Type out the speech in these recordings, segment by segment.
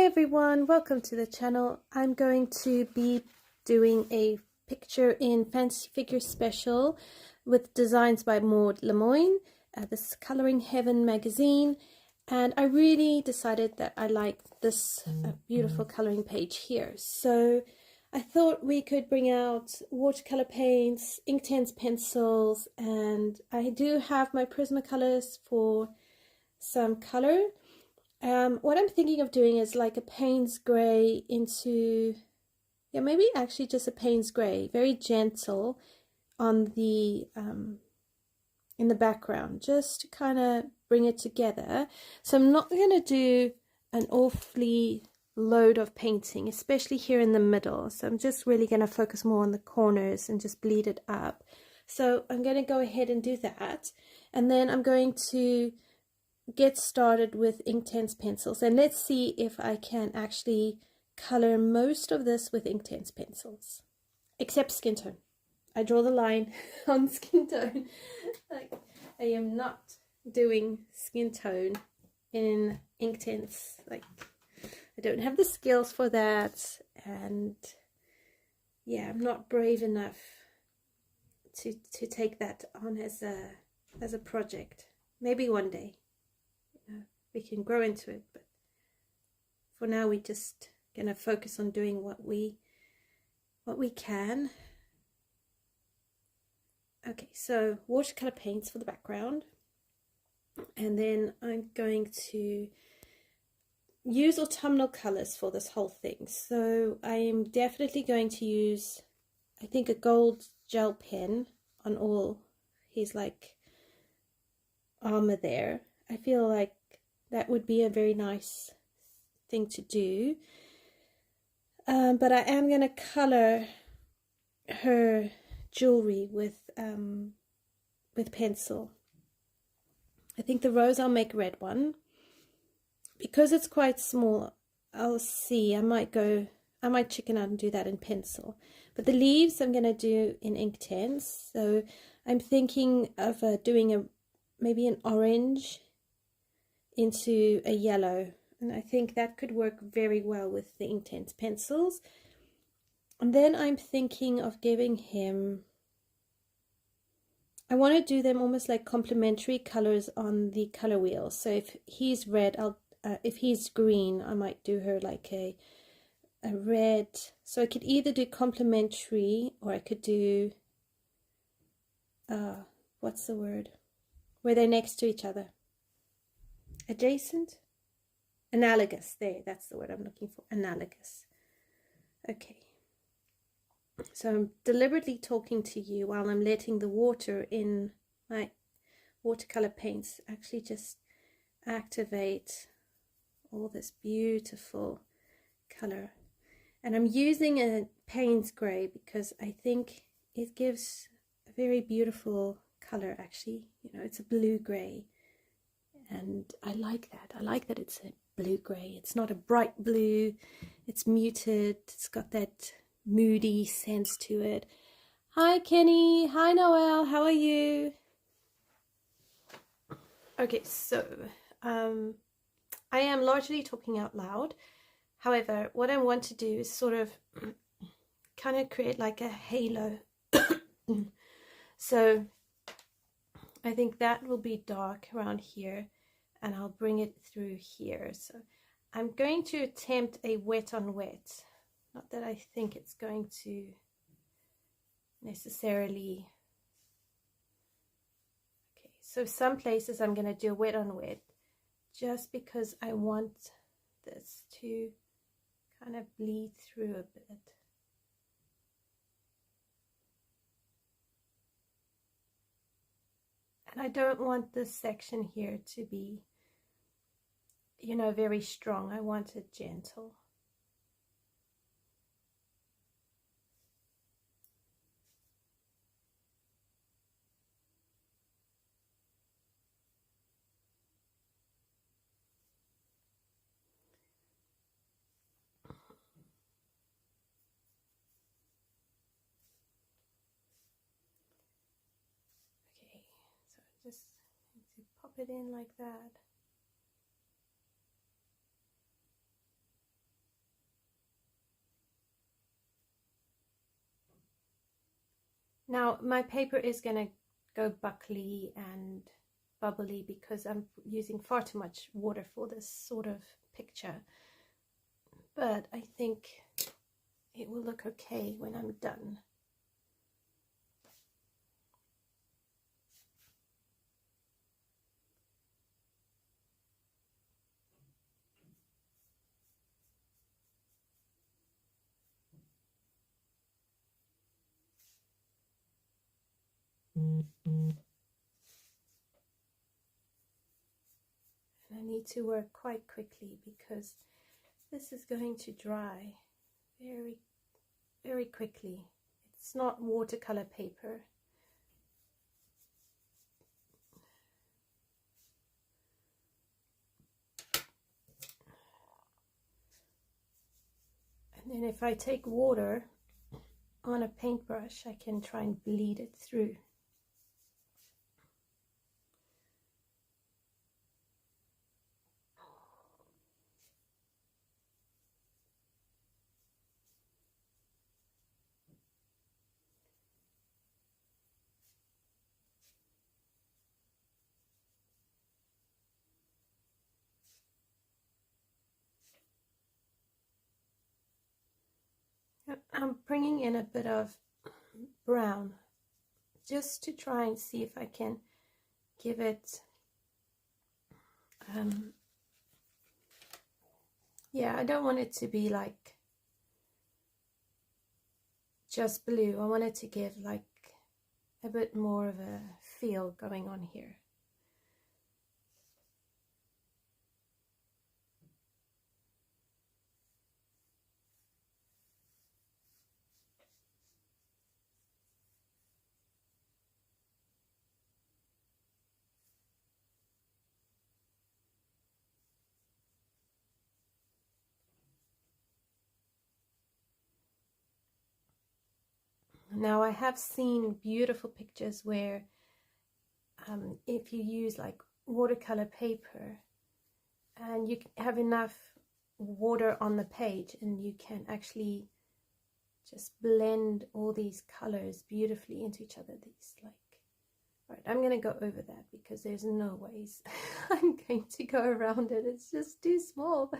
Hi everyone, welcome to the channel. I'm going to be doing a picture in Fancy Figure Special with designs by Maud Lemoine. This is Coloring Heaven magazine, and I really decided that I like this beautiful coloring page here. So I thought we could bring out watercolor paints, Inktense pencils, and I do have my Prismacolors for some color. What I'm thinking of doing is like a Paynes Grey into, yeah, maybe actually just a Paynes Grey, very gentle on the, in the background, just to kind of bring it together. So I'm not going to do an awfully load of painting, especially here in the middle. So I'm just really going to focus more on the corners and just bleed it up. So I'm going to go ahead and do that. And then I'm going to get started with Inktense pencils, and let's see if I can actually color most of this with Inktense pencils, except skin tone. I draw the line on skin tone. Like, I am not doing skin tone in Inktense. Like, I don't have the skills for that, and yeah, I'm not brave enough to take that on as a project. Maybe one day we can grow into it, but for now we just gonna focus on doing what we can. Okay, so watercolor paints for the background, and then I'm going to use autumnal colors for this whole thing. So I am definitely going to use, I think, a gold gel pen on all his like armor there. I feel like that would be a very nice thing to do. But I am going to color her jewelry with pencil. I think the rose I'll make red one. Because it's quite small, I'll see. I might chicken out and do that in pencil. But the leaves I'm going to do in Inktense. So I'm thinking of doing maybe an orange into a yellow, and I think that could work very well with the Inktense pencils. And then I'm thinking of giving him, I want to do them almost like complementary colors on the color wheel. So if he's red, if he's green, I might do her like a red. So I could either do complementary, or I could do what's the word where they're next to each other? Adjacent? Analogous. There, that's the word I'm looking for. Analogous. Okay. So I'm deliberately talking to you while I'm letting the water in my watercolor paints actually just activate all this beautiful color. And I'm using a Paynes Grey because I think it gives a very beautiful color actually. You know, it's a blue grey. And I like that. I like that it's a blue grey. It's not a bright blue. It's muted. It's got that moody sense to it. Hi, Kenny. Hi, Noel. How are you? Okay, so I am largely talking out loud. However, what I want to do is sort of kind of create like a halo. So I think that will be dark around here, and I'll bring it through here. So I'm going to attempt a wet on wet. Not that I think it's going to necessarily. Okay, so some places I'm going to do a wet on wet just because I want this to kind of bleed through a bit. And I don't want this section here to be, you know, very strong. I want it gentle. Okay, so just need to pop it in like that. Now my paper is going to go buckly and bubbly because I'm using far too much water for this sort of picture, but I think it will look okay when I'm done. And I need to work quite quickly because this is going to dry very, very quickly. It's not watercolor paper. And then if I take water on a paintbrush, I can try and bleed it through. I'm bringing in a bit of brown just to try and see if I can give it yeah, I don't want it to be like just blue. I want it to give like a bit more of a feel going on here. Now I have seen beautiful pictures where if you use like watercolor paper and you have enough water on the page and you can actually just blend all these colors beautifully into each other. These like, right, I'm going to go over that because there's no ways I'm going to go around it. It's just too small.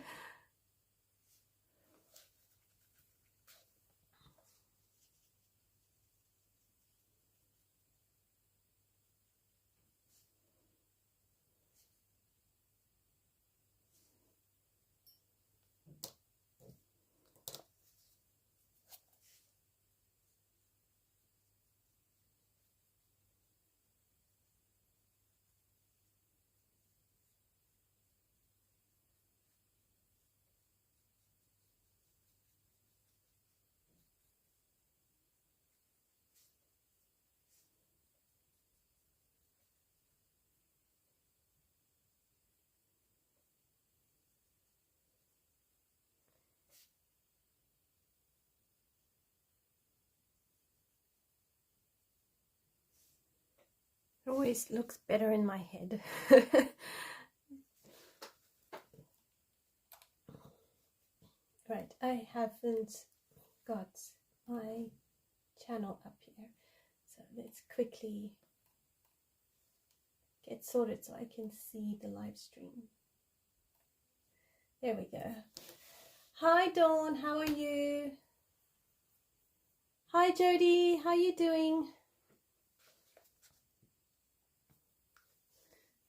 It always looks better in my head. Right, I haven't got my channel up here, so let's quickly get sorted so I can see the live stream. There we go. Hi Dawn, how are you? Hi Jody, how you doing?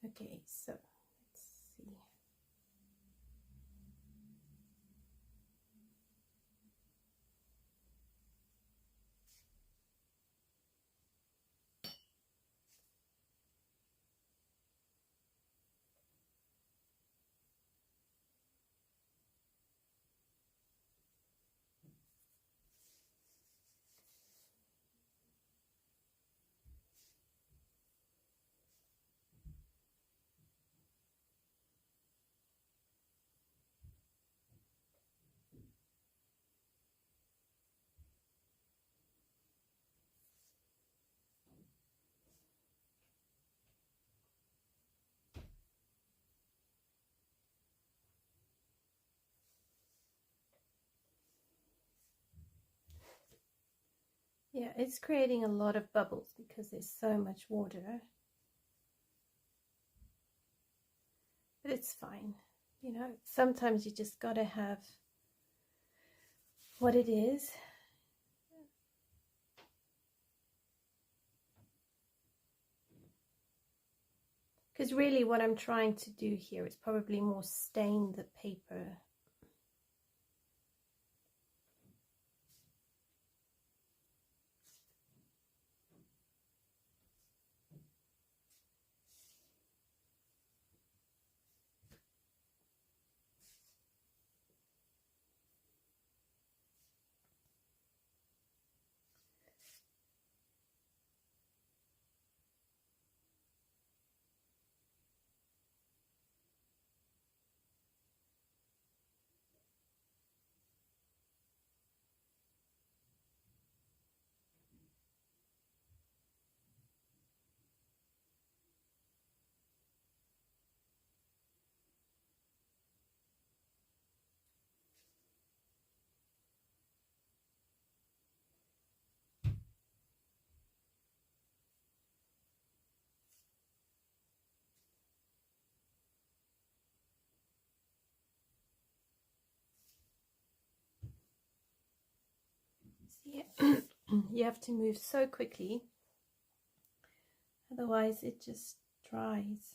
Okay, so let's see. Yeah, it's creating a lot of bubbles because there's so much water. But it's fine. You know, sometimes you just gotta have what it is. Because really what I'm trying to do here is probably more stain the paper. Yeah. You have to move so quickly, otherwise it just dries.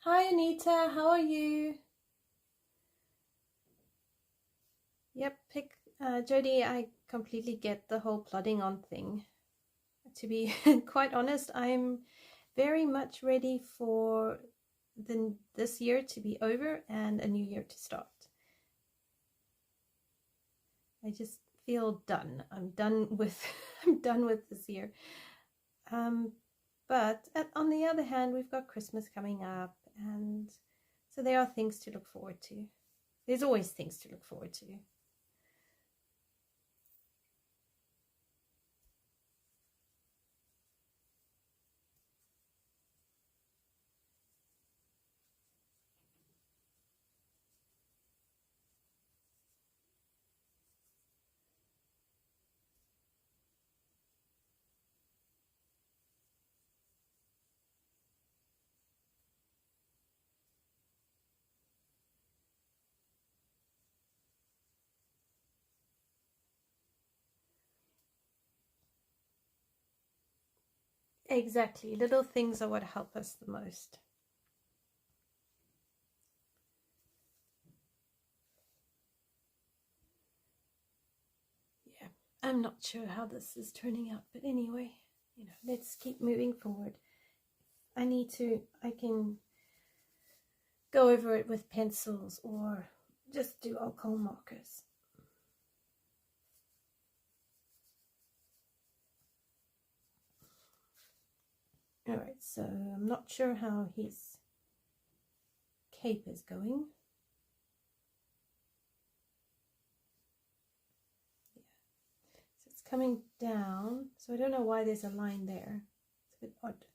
Hi Anita, how are you? Yep, Jody, I completely get the whole plodding on thing. To be quite honest, I'm very much ready for this year to be over and a new year to start. I just feel done. I'm done with I'm done with this year. But on the other hand, we've got Christmas coming up, and so there are things to look forward to. There's always things to look forward to. Exactly. Little things are what help us the most. Yeah, I'm not sure how this is turning out, but anyway, you know, let's keep moving forward. I can go over it with pencils or just do alcohol markers. Alright, so I'm not sure how his cape is going. Yeah. So it's coming down, so I don't know why there's a line there. It's a bit odd.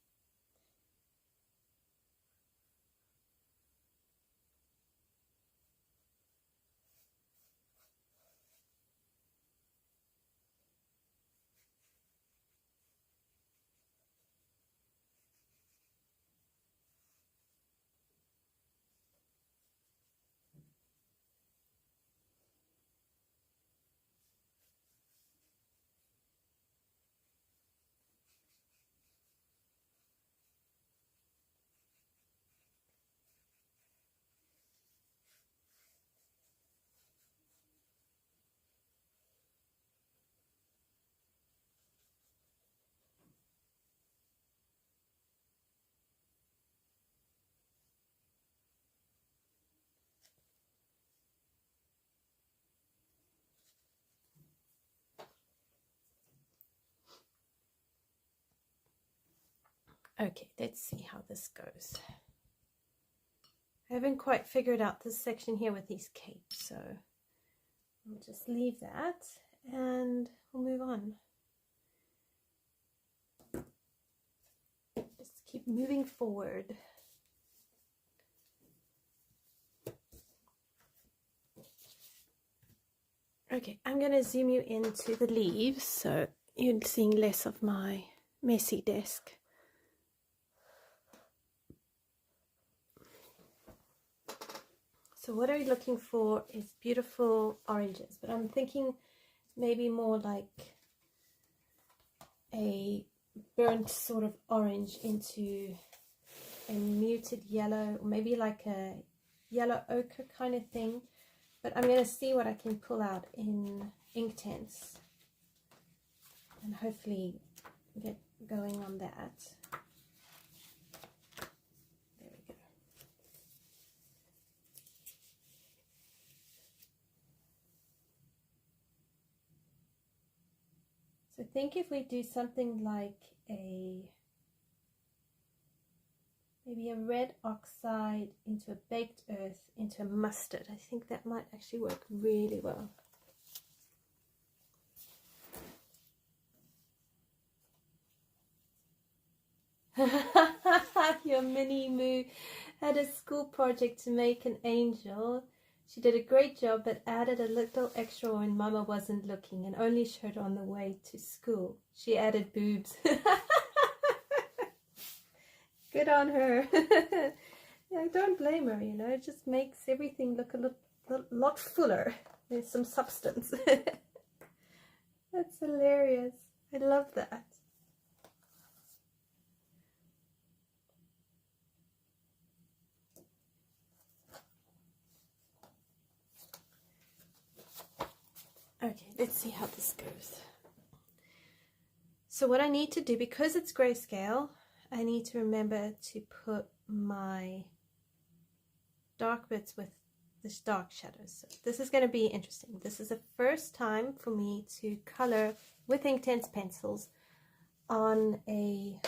Okay, let's see how this goes. I haven't quite figured out this section here with these capes, so I'll just leave that and we'll move on. Just keep moving forward. Okay, I'm going to zoom you into the leaves so you're seeing less of my messy desk. So what are we looking for is beautiful oranges, but I'm thinking maybe more like a burnt sort of orange into a muted yellow, or maybe like a yellow ochre kind of thing. But I'm going to see what I can pull out in Inktense and hopefully get going on that. There we go. So I think if we do something like maybe a red oxide into a baked earth into a mustard, I think that might actually work really well. Your mini Moo had a school project to make an angel. She did a great job, but added a little extra when Mama wasn't looking and only showed on the way to school. She added boobs. Good on her. Yeah, I don't blame her, you know, it just makes everything look a lot fuller. There's some substance. That's hilarious. I love that. Okay, let's see how this goes. So what I need to do, because it's grayscale, I need to remember to put my dark bits with the dark shadows. So this is going to be interesting. This is the first time for me to color with Inktense pencils on a,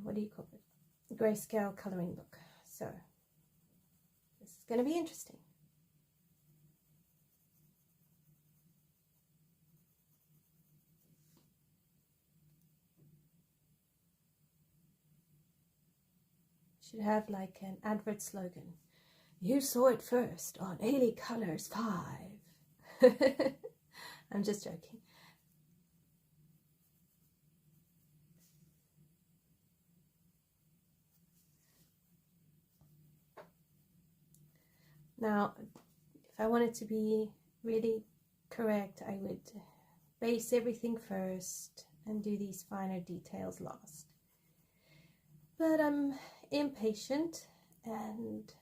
what do you call it? Grayscale coloring book. So this is going to be interesting. Should have like an advert slogan. You saw it first on Ailey Colors 5. I'm just joking. Now, if I wanted to be really correct, I would base everything first and do these finer details last. But I'm impatient, and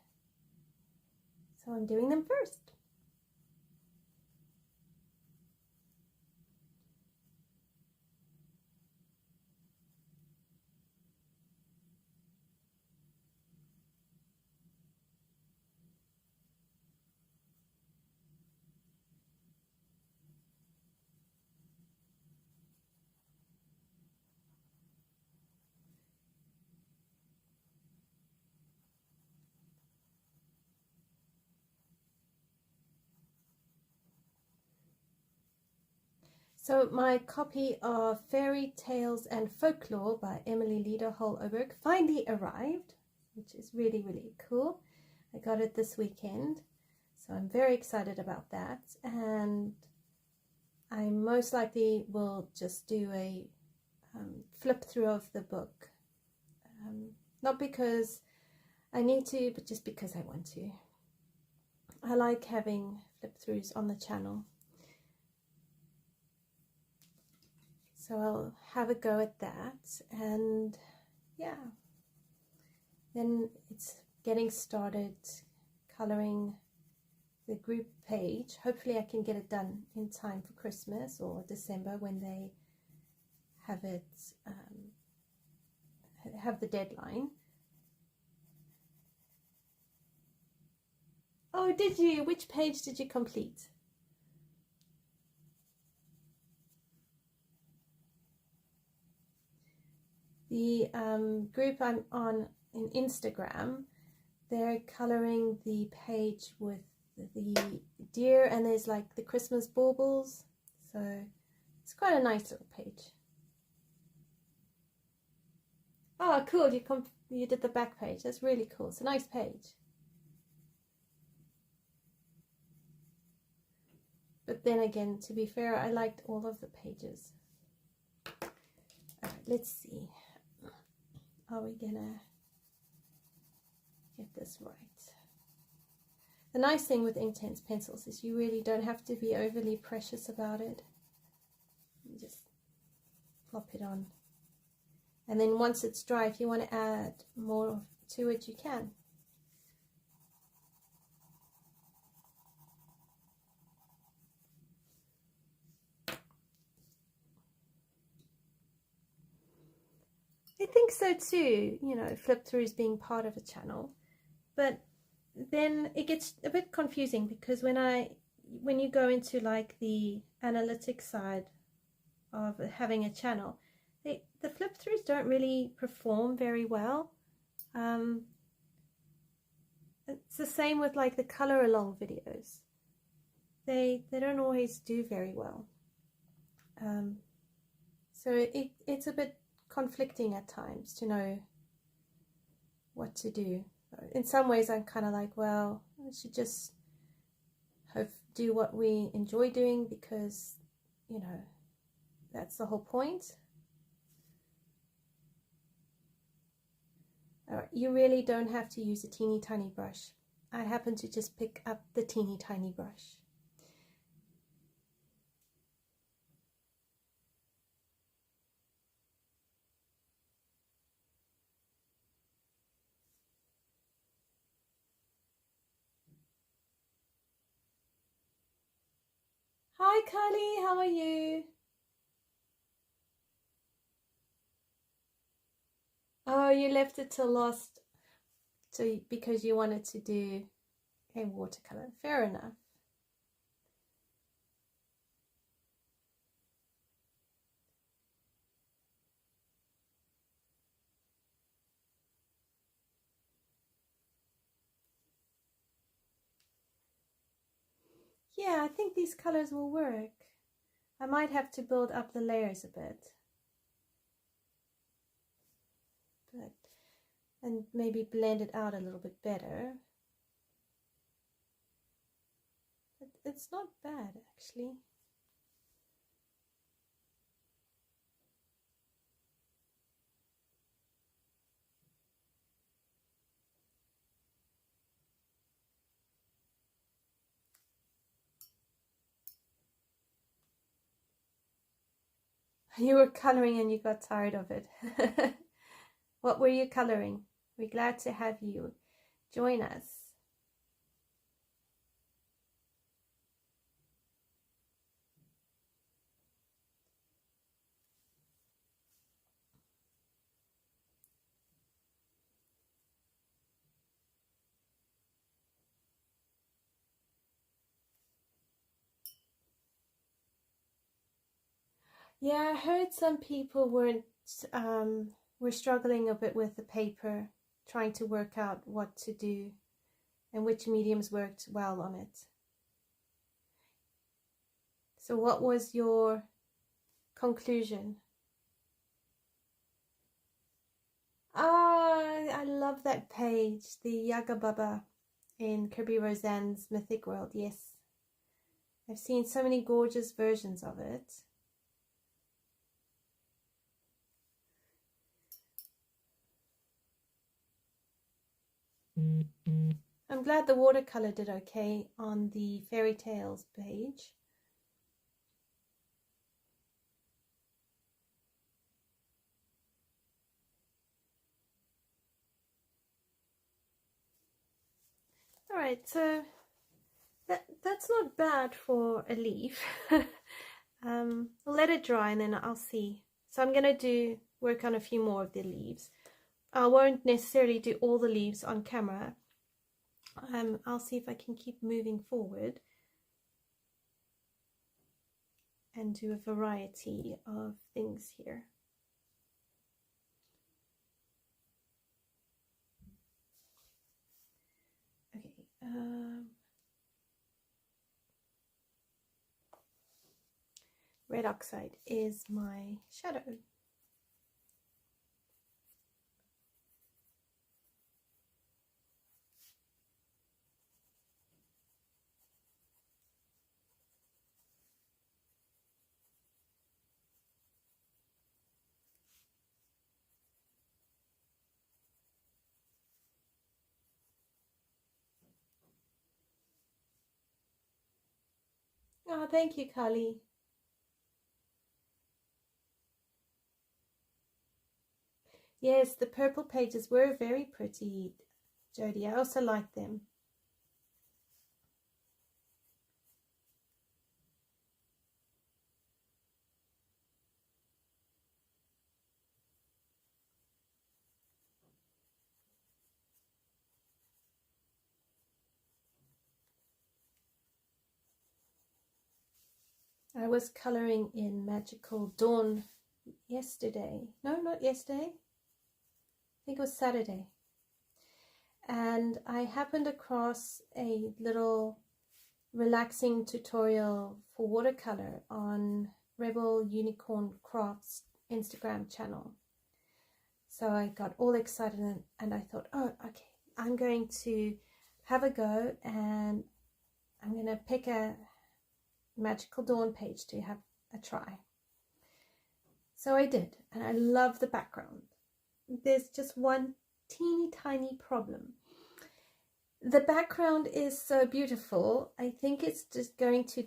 so I'm doing them first. So my copy of Fairy Tales and Folklore by Emily Lederhol-Oberg finally arrived, which is really, really cool. I got it this weekend, so I'm very excited about that. And I most likely will just do a flip through of the book. Not because I need to, but just because I want to. I like having flip throughs on the channel. So I'll have a go at that, and yeah, then it's getting started coloring the group page. Hopefully I can get it done in time for Christmas or December when they have it, have the deadline. Oh, did you? Which page did you complete? The group I'm on in Instagram, they're coloring the page with the deer, and there's like the Christmas baubles, so it's quite a nice little page. Oh, cool! You did the back page. That's really cool. It's a nice page. But then again, to be fair, I liked all of the pages. All right, let's see. Are we gonna get this right? The nice thing with Inktense pencils is you really don't have to be overly precious about it. You just plop it on. And then once it's dry, if you want to add more to it, you can. I think so too, you know, flip throughs being part of a channel. But then it gets a bit confusing, because when you go into like the analytics side of having a channel, the flip throughs don't really perform very well. It's the same with like the color along videos. They don't always do very well. So it's a bit conflicting at times to know what to do. In some ways I'm kind of like, well, we should just do what we enjoy doing, because, you know, that's the whole point. Alright, you really don't have to use a teeny tiny brush. I happen to just pick up the teeny tiny brush. Hi Kylie, how are you? Oh, you left it till last, so because you wanted to do a watercolor. Fair enough. Yeah, I think these colors will work. I might have to build up the layers a bit. And maybe blend it out a little bit better. But it's not bad, actually. You were coloring and you got tired of it. What were you coloring? We're glad to have you join us. Yeah, I heard some people were struggling a bit with the paper, trying to work out what to do and which mediums worked well on it. So what was your conclusion? Ah, I love that page, the Yaga Baba in Kirby Roseanne's Mythic World. Yes, I've seen so many gorgeous versions of it. I'm glad the watercolor did okay on the Fairy Tales page. Alright, so that's not bad for a leaf. I'll let it dry and then I'll see. So I'm going to work on a few more of the leaves. I won't necessarily do all the leaves on camera. I'll see if I can keep moving forward and do a variety of things here. Red Oxide is my shadow. Oh, thank you, Carly. Yes, the purple pages were very pretty, Jody. I also like them. I was coloring in Magical Dawn yesterday. No, not yesterday. I think it was Saturday. And I happened across a little relaxing tutorial for watercolor on Rebel Unicorn Crafts Instagram channel. So I got all excited and I thought, oh, okay, I'm going to have a go and I'm going to pick a Magical Dawn page to have a try. So I did, and I love the background. There's just one teeny tiny problem. The background is so beautiful, I think it's just going to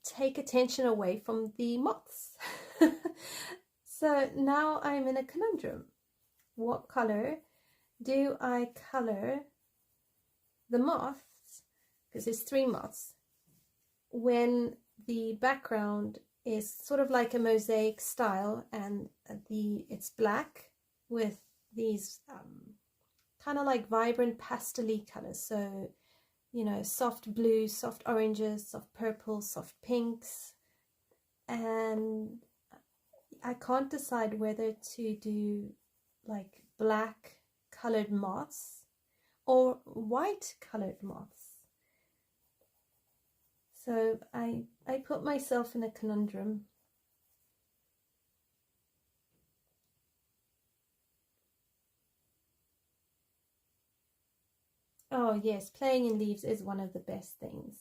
take attention away from the moths. So now I'm in a conundrum. What color do I color the moths, because there's 3 moths, when the background is sort of like a mosaic style and it's black with these kind of like vibrant pastel-y colors, so you know, soft blues, soft oranges, soft purples, soft pinks, and I can't decide whether to do like black colored moths or white colored moths. So I put myself in a conundrum. Oh yes, playing in leaves is one of the best things.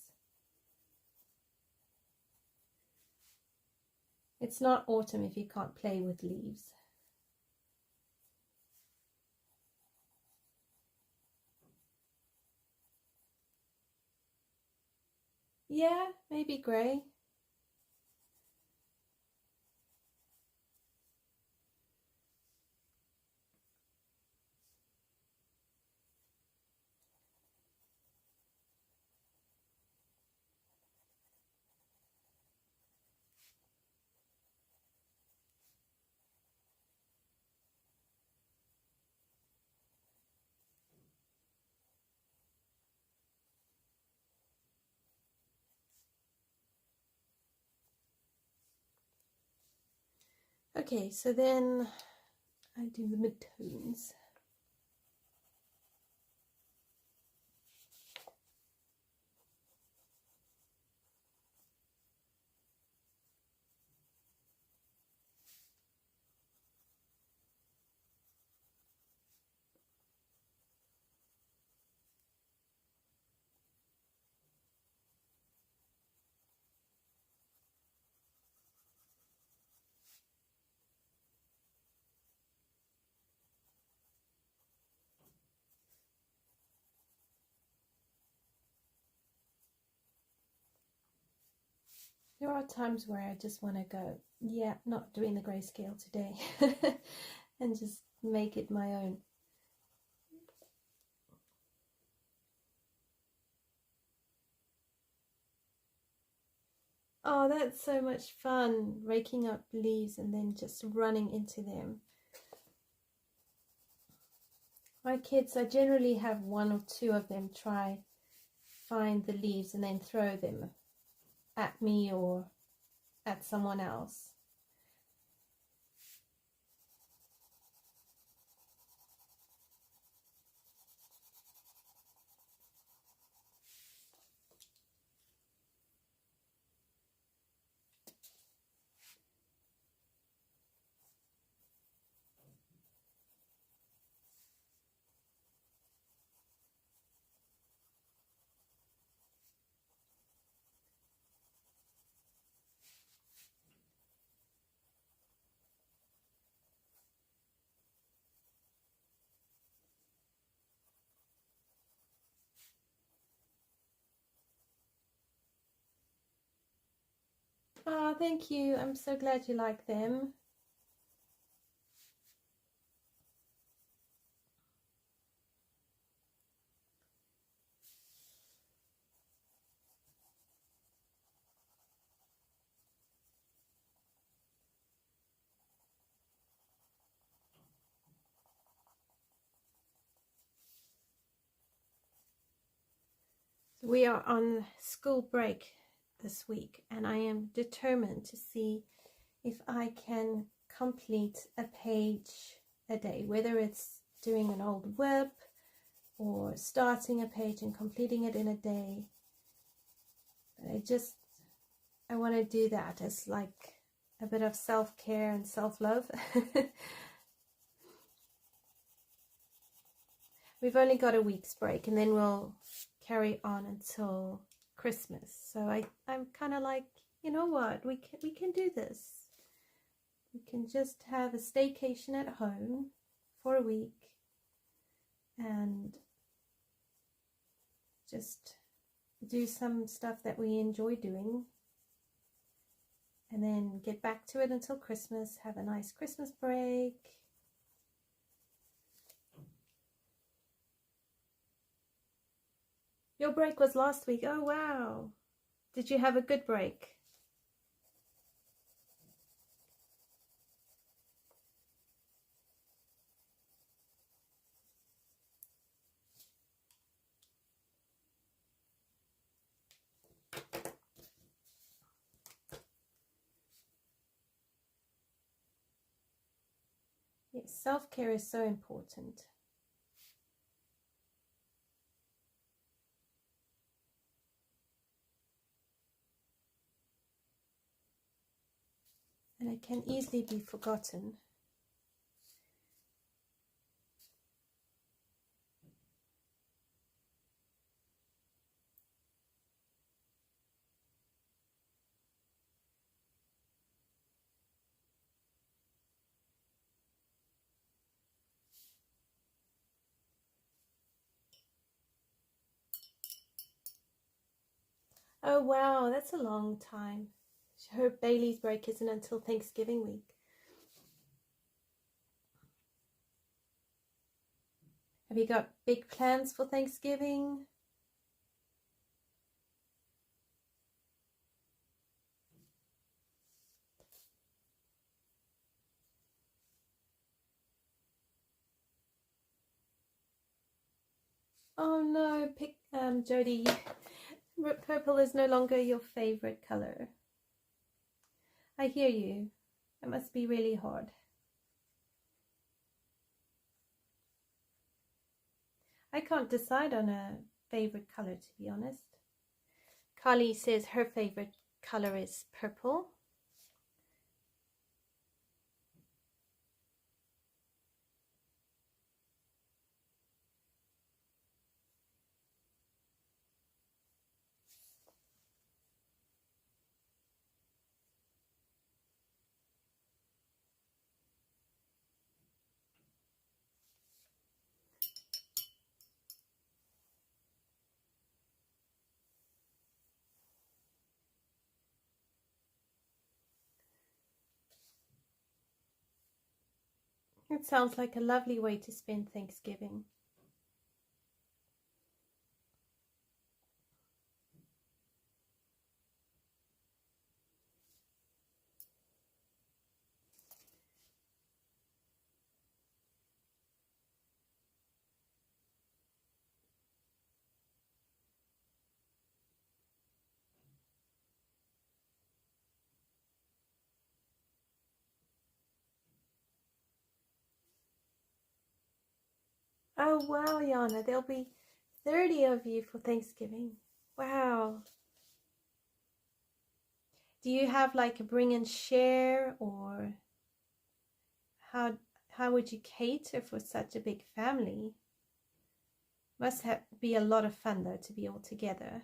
It's not autumn if you can't play with leaves. Yeah, maybe grey. Okay, so then I do the midtones. There are times where I just want to go, yeah, not doing the grayscale today, and just make it my own. Oh, that's so much fun, raking up leaves and then just running into them. My kids, I generally have 1 or 2 of them find the leaves and then throw them at me or at someone else. Oh, thank you. I'm so glad you like them. We are on school break this week, and I am determined to see if I can complete a page a day, whether it's doing an old whip or starting a page and completing it in a day. I want to do that as like a bit of self-care and self-love. We've only got a week's break, and then we'll carry on until Christmas. So I'm kind of like, you know what, we can do this. We can just have a staycation at home for a week and just do some stuff that we enjoy doing, and then get back to it until Christmas, have a nice Christmas break. Your break was last week. Oh, wow. Did you have a good break? Yes, self-care is so important. And it can easily be forgotten. Oh wow, that's a long time. I hope Bailey's break isn't until Thanksgiving week. Have you got big plans for Thanksgiving? Oh no, Jody, purple is no longer your favorite color. I hear you. It must be really hard. I can't decide on a favorite color, to be honest. Carly says her favorite color is purple. It sounds like a lovely way to spend Thanksgiving. Oh wow, Yana, there'll be 30 of you for Thanksgiving. Wow. Do you have like a bring and share, or how would you cater for such a big family? Must be a lot of fun though to be all together.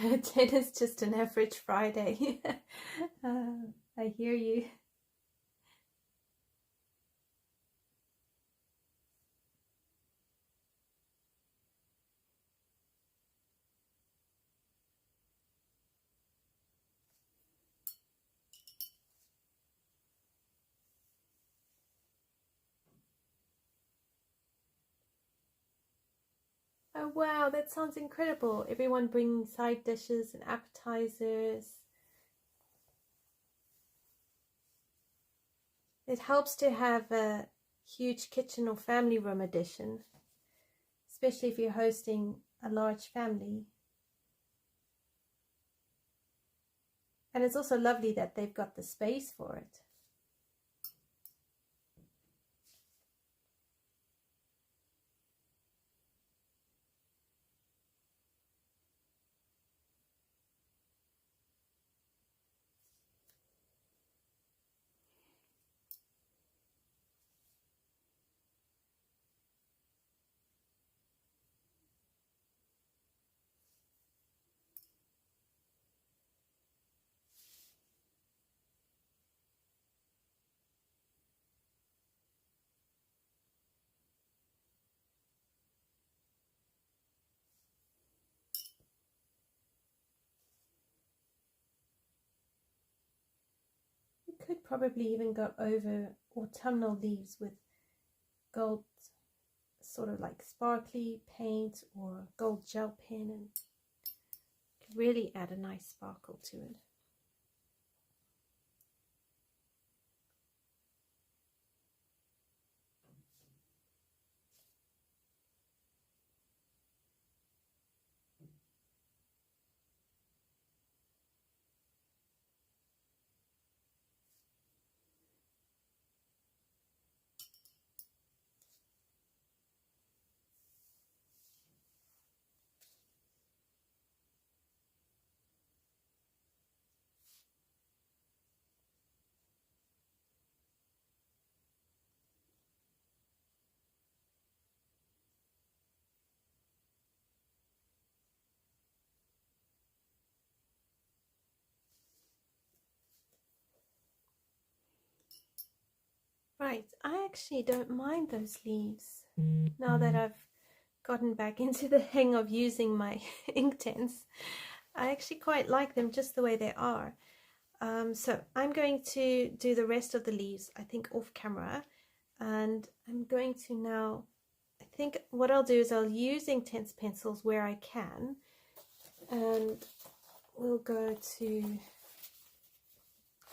10 is just an average Friday. I hear you. Oh wow, that sounds incredible. Everyone bringing side dishes and appetizers. It helps to have a huge kitchen or family room edition, especially if you're hosting a large family. And it's also lovely that they've got the space for it. Could probably even go over autumnal leaves with gold, sort of like sparkly paint or gold gel pen, and could really add a nice sparkle to it. Right, I actually don't mind those leaves now that I've gotten back into the hang of using my Inktense. I actually quite like them just the way they are. So I'm going to do the rest of the leaves, I think, off camera, and I'm going to now, I think what I'll do is I'll use Inktense pencils where I can, and we'll go to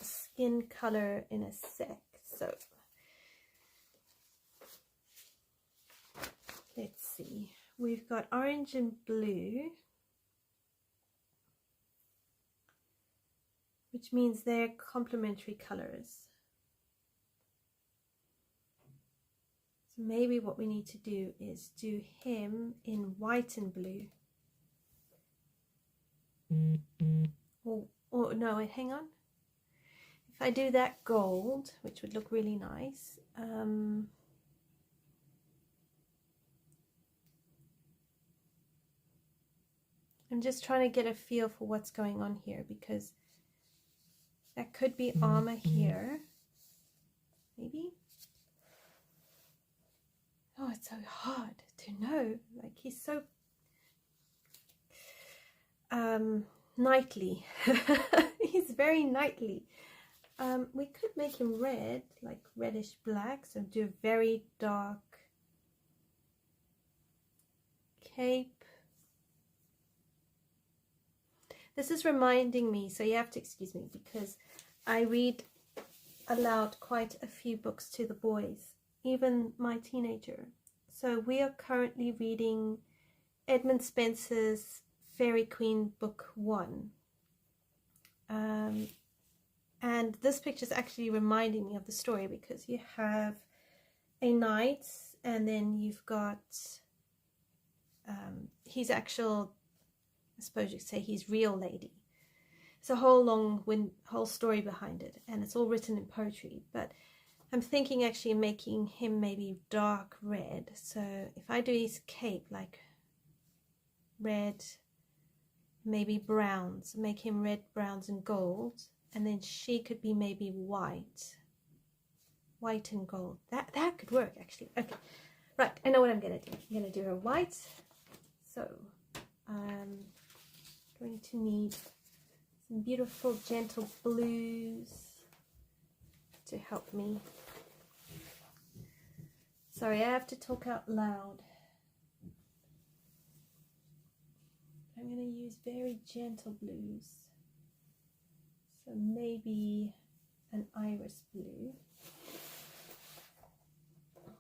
skin color in a sec. So let's see, we've got orange and blue, which means they're complementary colors. So maybe what we need to do is do him in white and blue. Or no, hang on. If I do that gold, which would look really nice, I'm just trying to get a feel for what's going on here, because that could be armor here, maybe. Oh, it's so hard to know. Like, he's so knightly. He's very knightly. We could make him red, like reddish black, so do a very dark cape. This is reminding me, so you have to excuse me, because I read aloud quite a few books to the boys, even my teenager. So we are currently reading Edmund Spenser's Fairy Queen Book 1. And this picture is actually reminding me of the story, because you have a knight, and then you've got his actual, I suppose you could say, his real lady. It's a whole story behind it, and it's all written in poetry. But I'm thinking actually making him maybe dark red. So if I do his cape like red, maybe browns, make him red, browns and gold, and then she could be maybe white and gold. That could work actually. Okay, right, I know what I'm gonna do. I'm gonna do her white, so I'm going to need some beautiful gentle blues to help me. Sorry, I have to talk out loud. I'm going to use very gentle blues. So maybe an iris blue. Okay.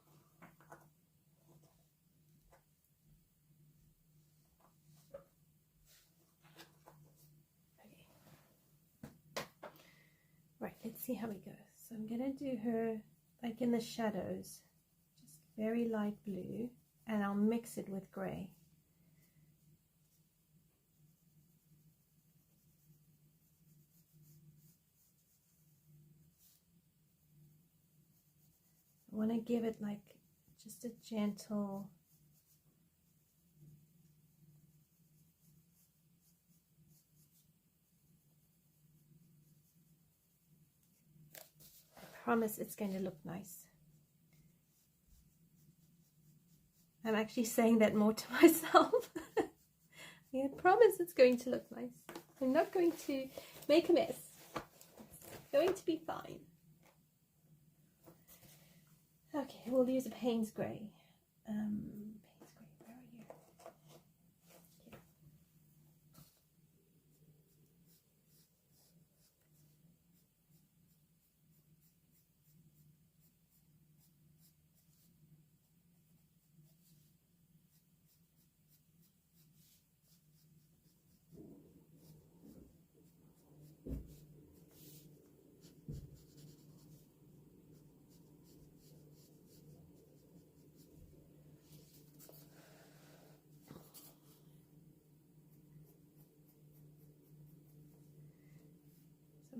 Right, let's see how we go. So I'm going to do her like in the shadows. Just very light blue, and I'll mix it with grey. I want to give it like just a gentle promise it's going to look nice. I'm actually saying that more to myself. I promise it's going to look nice. I'm not going to make a mess. It's going to be fine. Okay, we'll use a Paynes Grey. Paynes Grey, where are you? Here.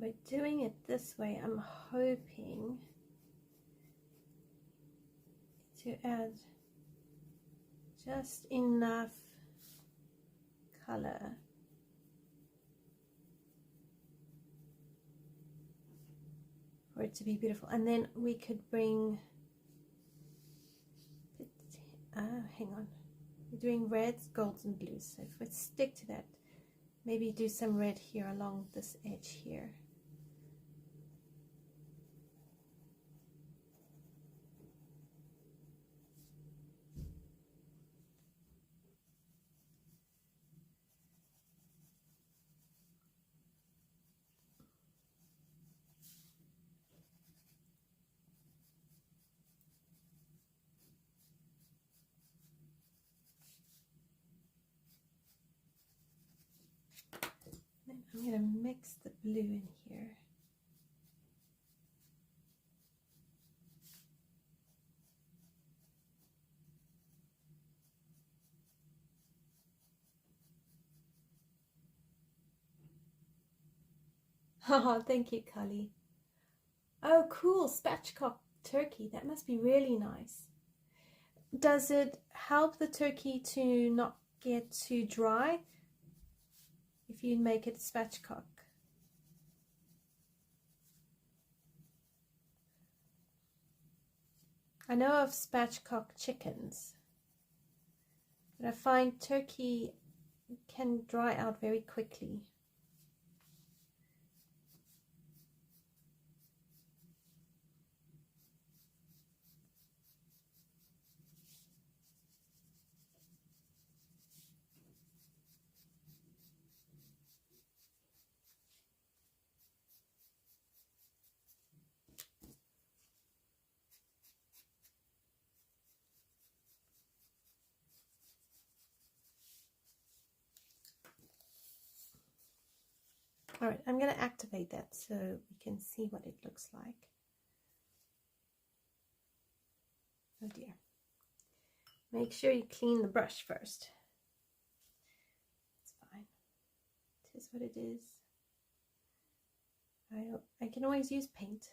By doing it this way, I'm hoping to add just enough color for it to be beautiful. And then we could bring, hang on, we're doing reds, golds and blues. So if we stick to that, maybe do some red here along this edge here. I'm going to mix the blue in here. Oh, thank you, Cully. Oh, cool, spatchcock turkey. That must be really nice. Does it help the turkey to not get too dry if you make it spatchcock? I know of spatchcock chickens, but I find turkey can dry out very quickly. All right, I'm going to activate that so we can see what it looks like. Oh dear. Make sure you clean the brush first. It's fine. It is what it is. I can always use paint.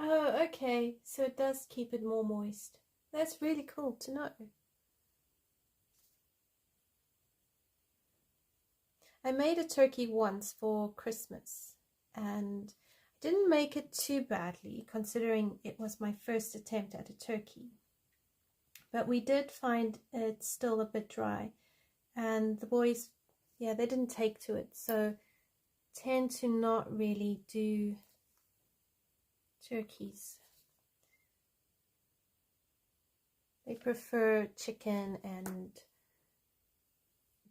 Oh, okay, so it does keep it more moist. That's really cool to know. I made a turkey once for Christmas and didn't make it too badly considering it was my first attempt at a turkey. But we did find it still a bit dry, and the boys, yeah, they didn't take to it, so tend to not really do turkeys. They prefer chicken and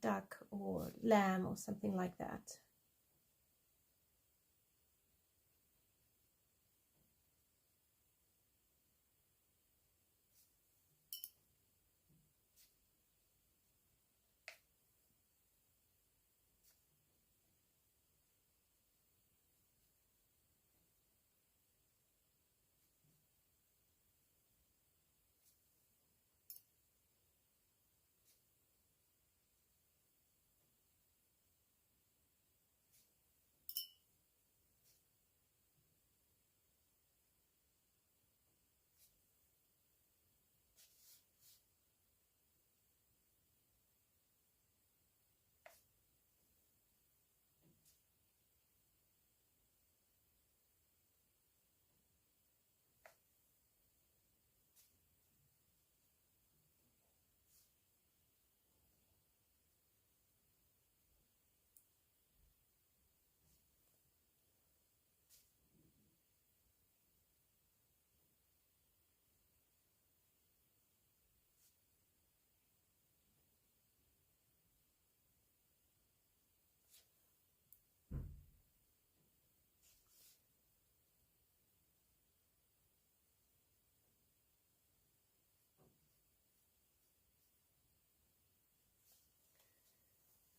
duck or lamb or something like that.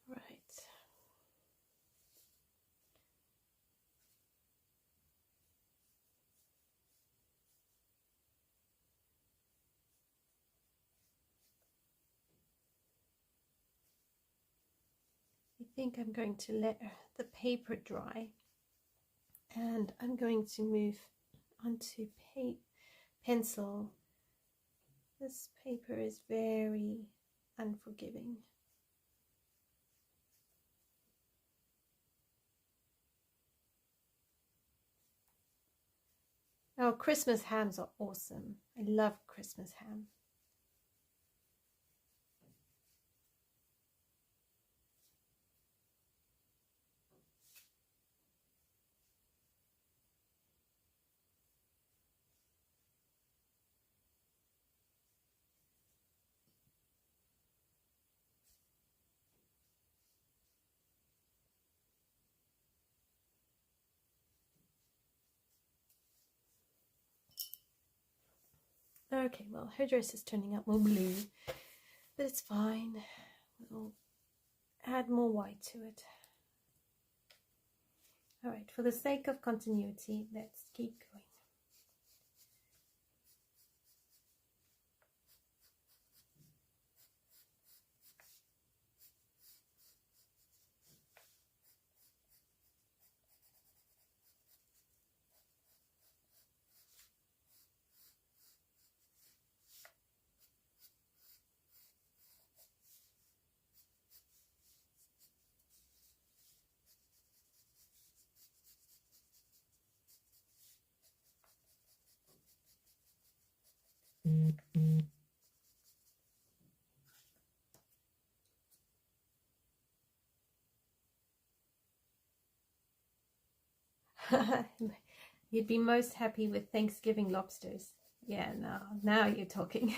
Right. I think I'm going to let the paper dry, and I'm going to move onto pencil. This paper is very unforgiving. Oh, Christmas hams are awesome. I love Christmas ham. Okay, well, her dress is turning out more blue, but it's fine. We'll add more white to it. All right, for the sake of continuity, let's keep going. You'd be most happy with Thanksgiving lobsters. Yeah, now you're talking.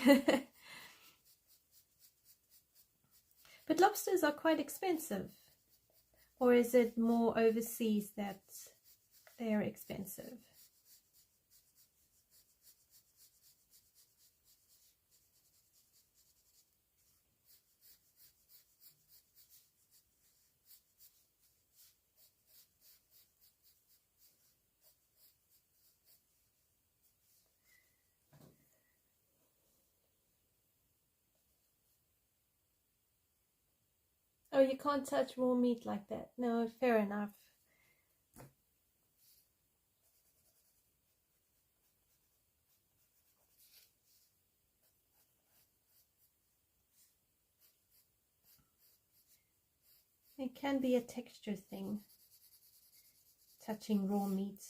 But lobsters are quite expensive. Or is it more overseas that they're expensive? Oh, you can't touch raw meat like that. No, fair enough. It can be a texture thing, touching raw meat.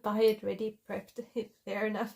Buy it ready prepped. Fair enough.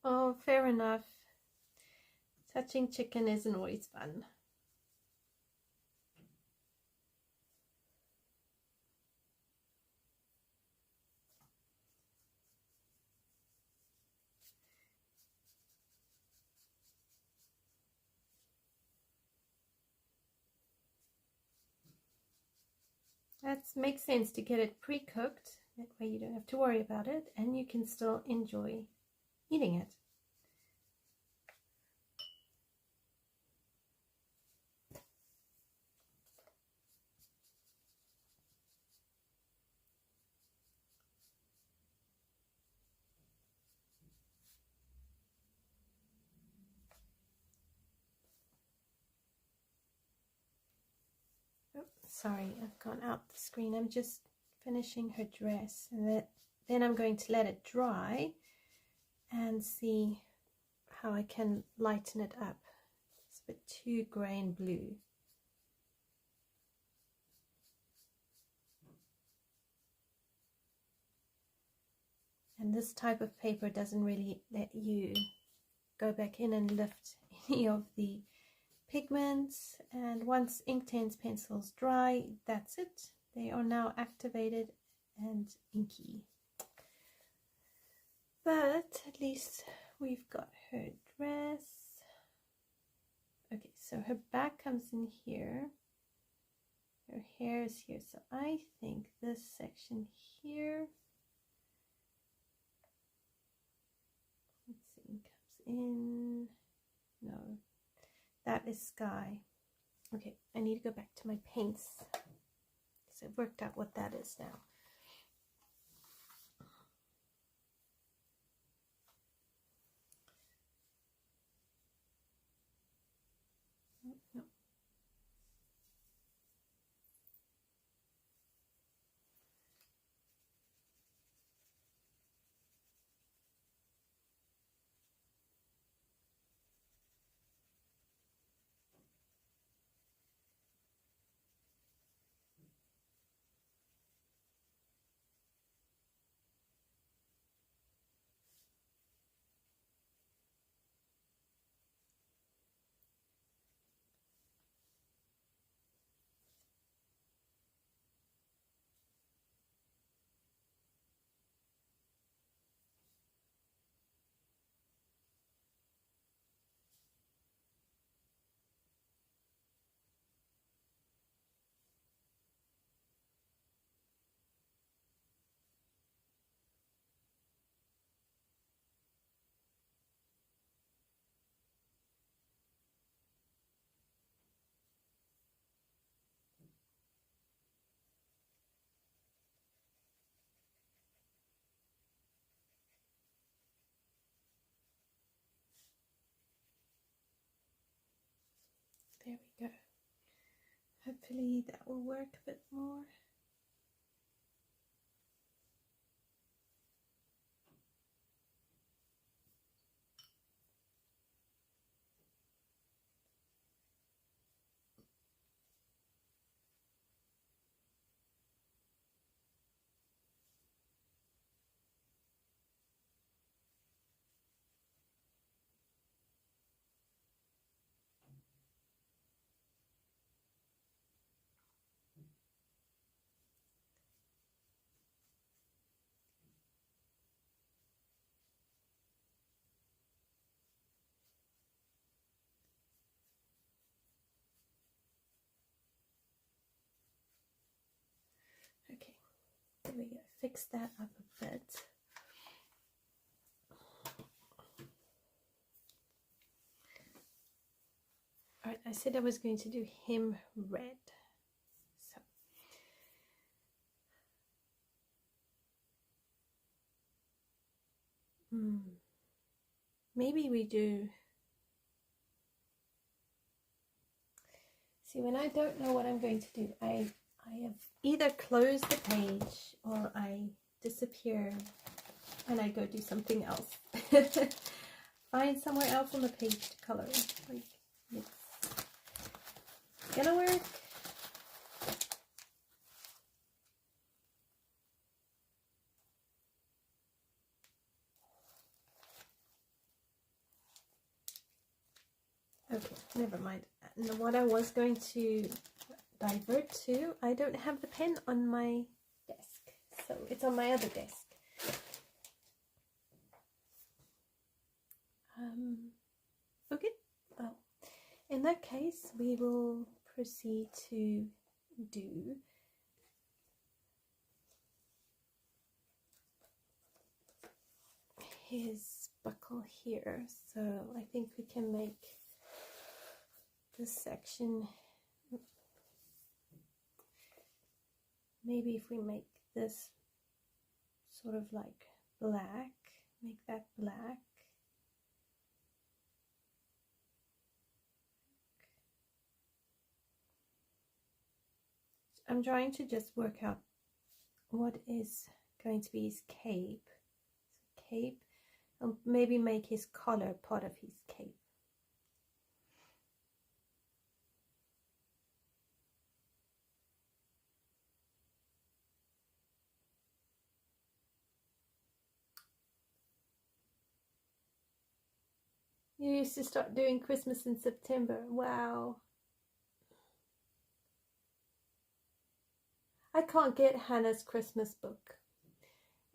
Oh, fair enough. Touching chicken isn't always fun. That makes sense to get it pre-cooked. That way you don't have to worry about it and you can still enjoy eating it. Oh, sorry, I've gone out the screen. I'm just finishing her dress, and then I'm going to let it dry and see how I can lighten it up. It's a bit too grey and blue. And this type of paper doesn't really let you go back in and lift any of the pigments. And once Inktense pencils dry, that's it. They are now activated and inky. But at least we've got her dress. Okay, so her back comes in here. Her hair is here. So I think this section here, let's see, comes in. No, that is sky. Okay, I need to go back to my paints. So I've worked out what that is now. No. There we go. Hopefully that will work a bit more. Okay, there we go. Fix that up a bit. Alright, I said I was going to do him red. So maybe we do. See, when I don't know what I'm going to do, I have either closed the page or I disappear and I go do something else. Find somewhere else on the page to color. Like, it's gonna work. Okay, never mind. And what I was going to divert to, I don't have the pen on my desk, so it's on my other desk. Okay, well, in that case, we will proceed to do his buckle here. So I think we can make this section, maybe if we make this sort of like black, make that black. I'm trying to just work out what is going to be his cape. So cape, and maybe make his collar part of his cape. You used to start doing Christmas in September. Wow. I can't get Hannah's Christmas book.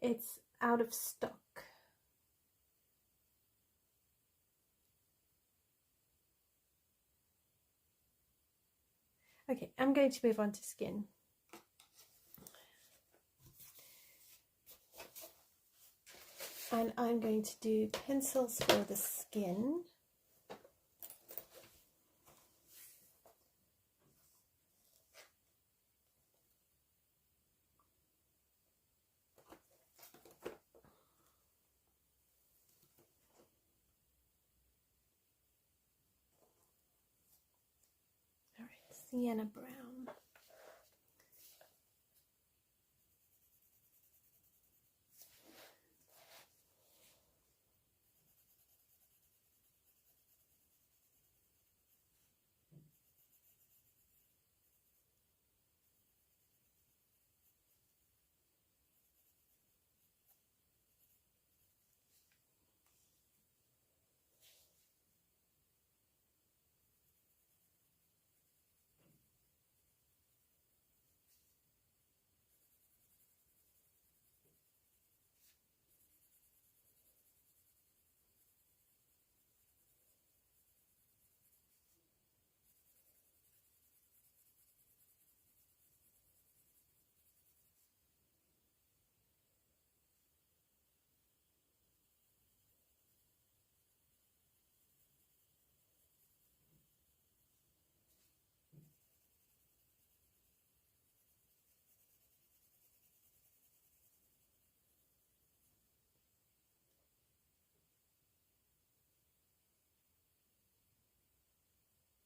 It's out of stock. Okay, I'm going to move on to skin. And I'm going to do pencils for the skin. All right, Sienna brown.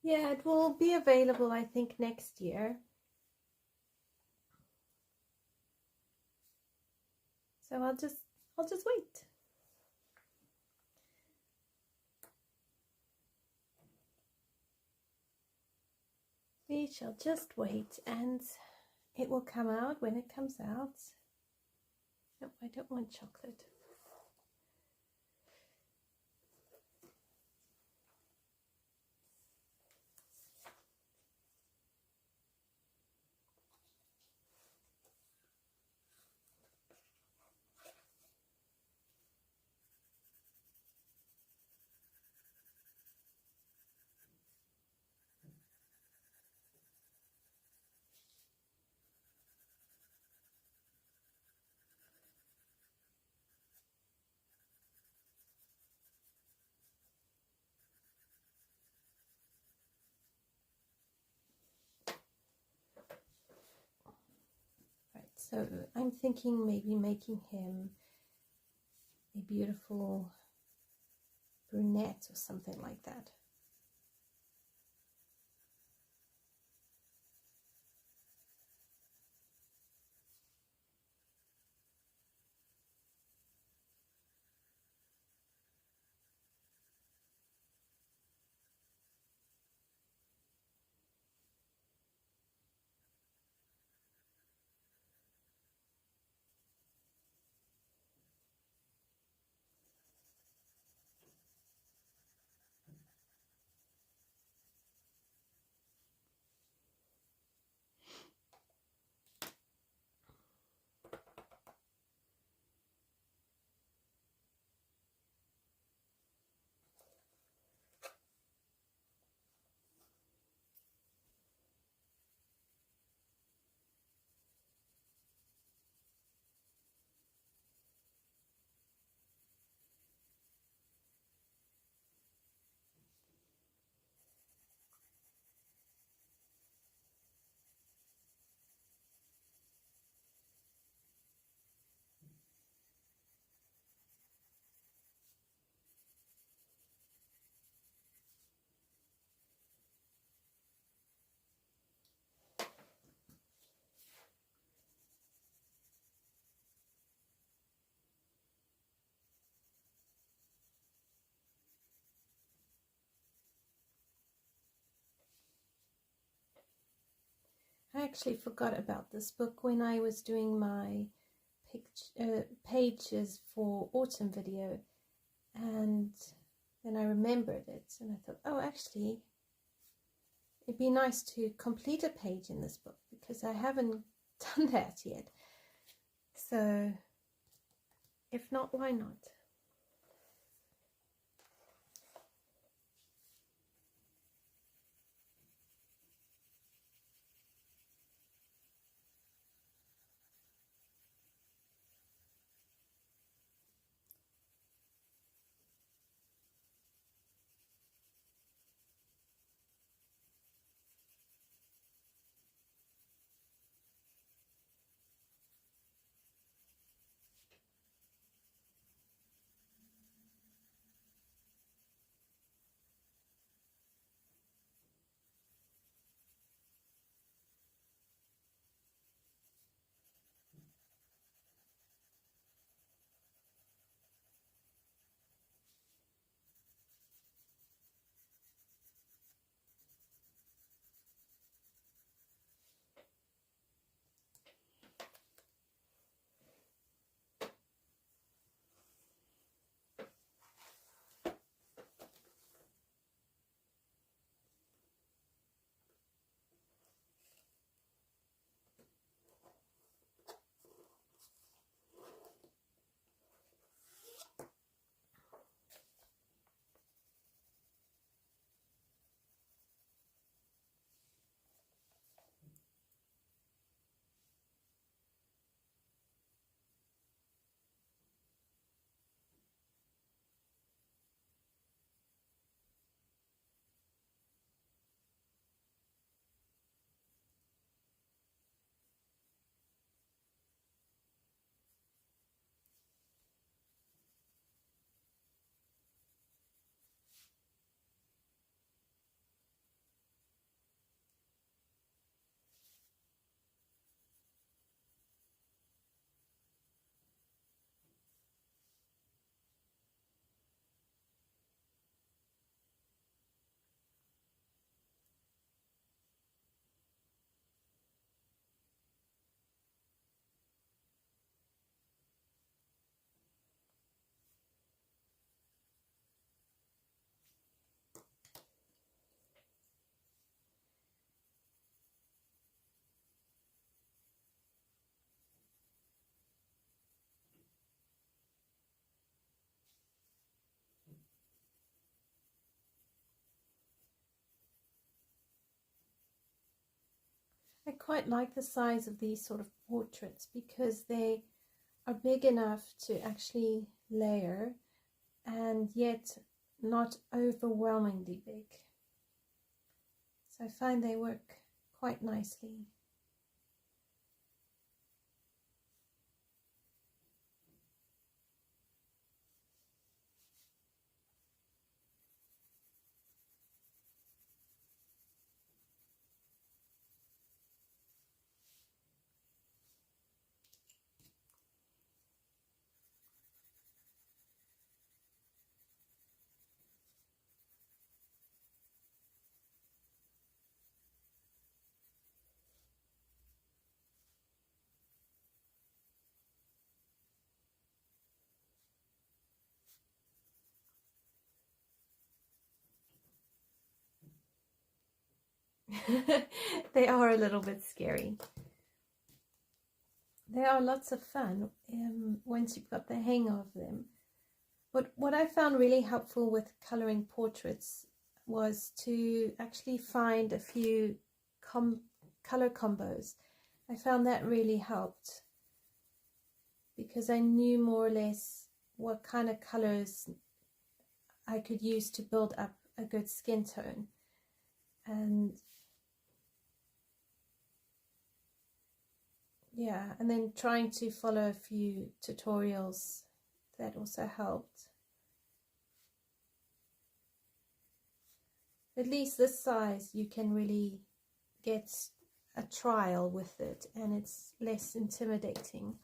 Yeah, it will be available, I think, next year. So I'll just wait. We shall just wait, and it will come out when it comes out. No, I don't want chocolate. So I'm thinking maybe making him a beautiful brunette or something like that. I actually forgot about this book when I was doing my pages for autumn video, and then I remembered it and I thought, oh, actually it'd be nice to complete a page in this book because I haven't done that yet. So if not, why not? I quite like the size of these sort of portraits because they are big enough to actually layer and yet not overwhelmingly big. So I find they work quite nicely. They are a little bit scary. They are lots of fun once you've got the hang of them. But what I found really helpful with coloring portraits was to actually find a few color combos. I found that really helped because I knew more or less what kind of colors I could use to build up a good skin tone. And yeah, and then trying to follow a few tutorials, that also helped. At least this size you can really get a trial with it and it's less intimidating.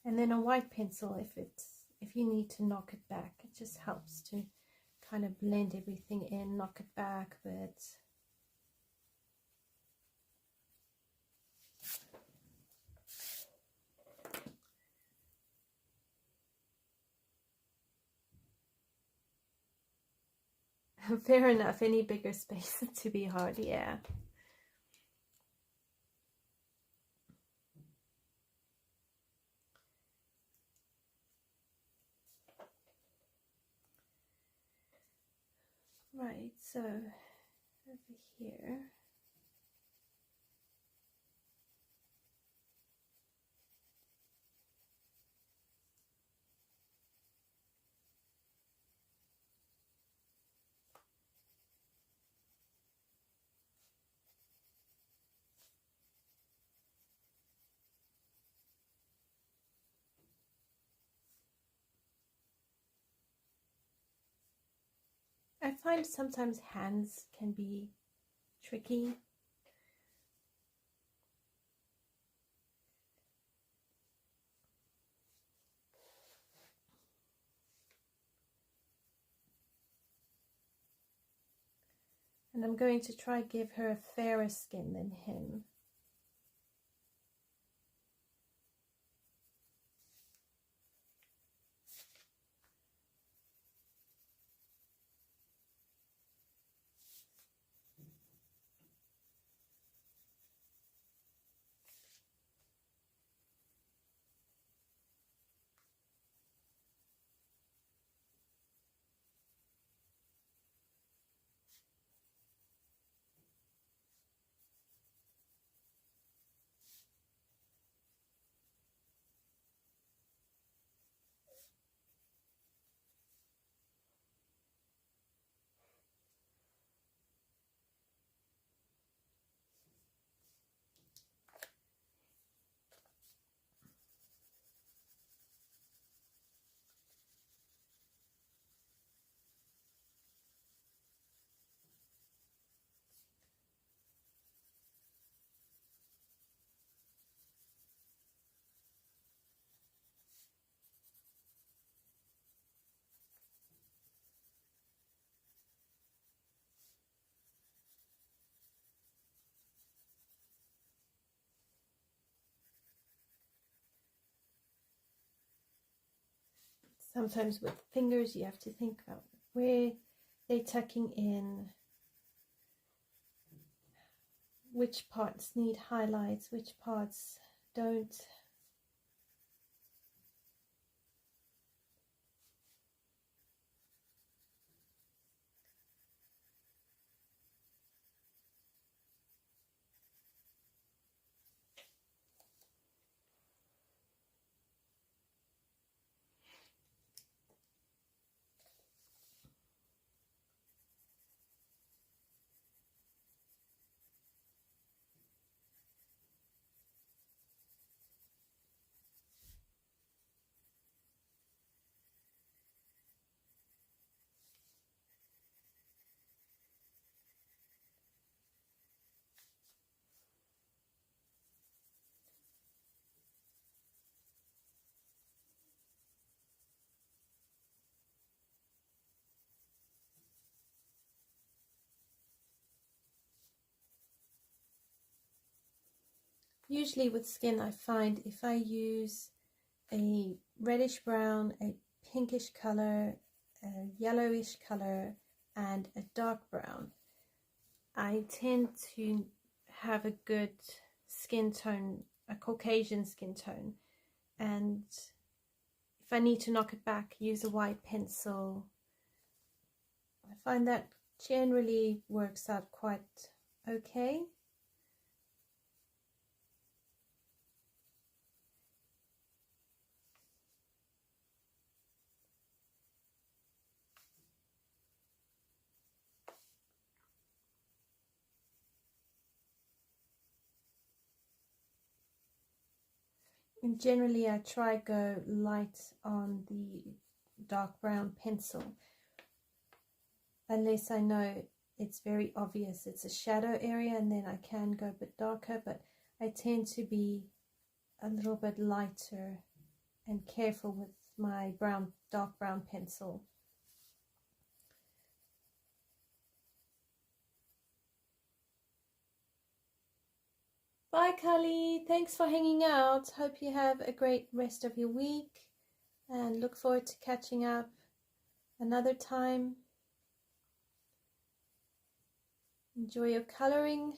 And then a white pencil, if you need to knock it back, it just helps to kind of blend everything in, knock it back a bit. Fair enough, any bigger space to be hard, yeah. Right, so over here. I find sometimes hands can be tricky. And I'm going to try give her a fairer skin than him. sometimes with fingers you have to think about where they're tucking in, which parts need highlights, which parts don't. Usually with skin, I find if I use a reddish brown, a pinkish color, a yellowish color, and a dark brown, I tend to have a good skin tone, a Caucasian skin tone. And if I need to knock it back, use a white pencil. I find that generally works out quite okay. And generally I try go light on the dark brown pencil, unless I know it's very obvious it's a shadow area, and then I can go a bit darker, but I tend to be a little bit lighter and careful with my dark brown pencil. Bye, Kali. Thanks for hanging out. Hope you have a great rest of your week and look forward to catching up another time. Enjoy your coloring.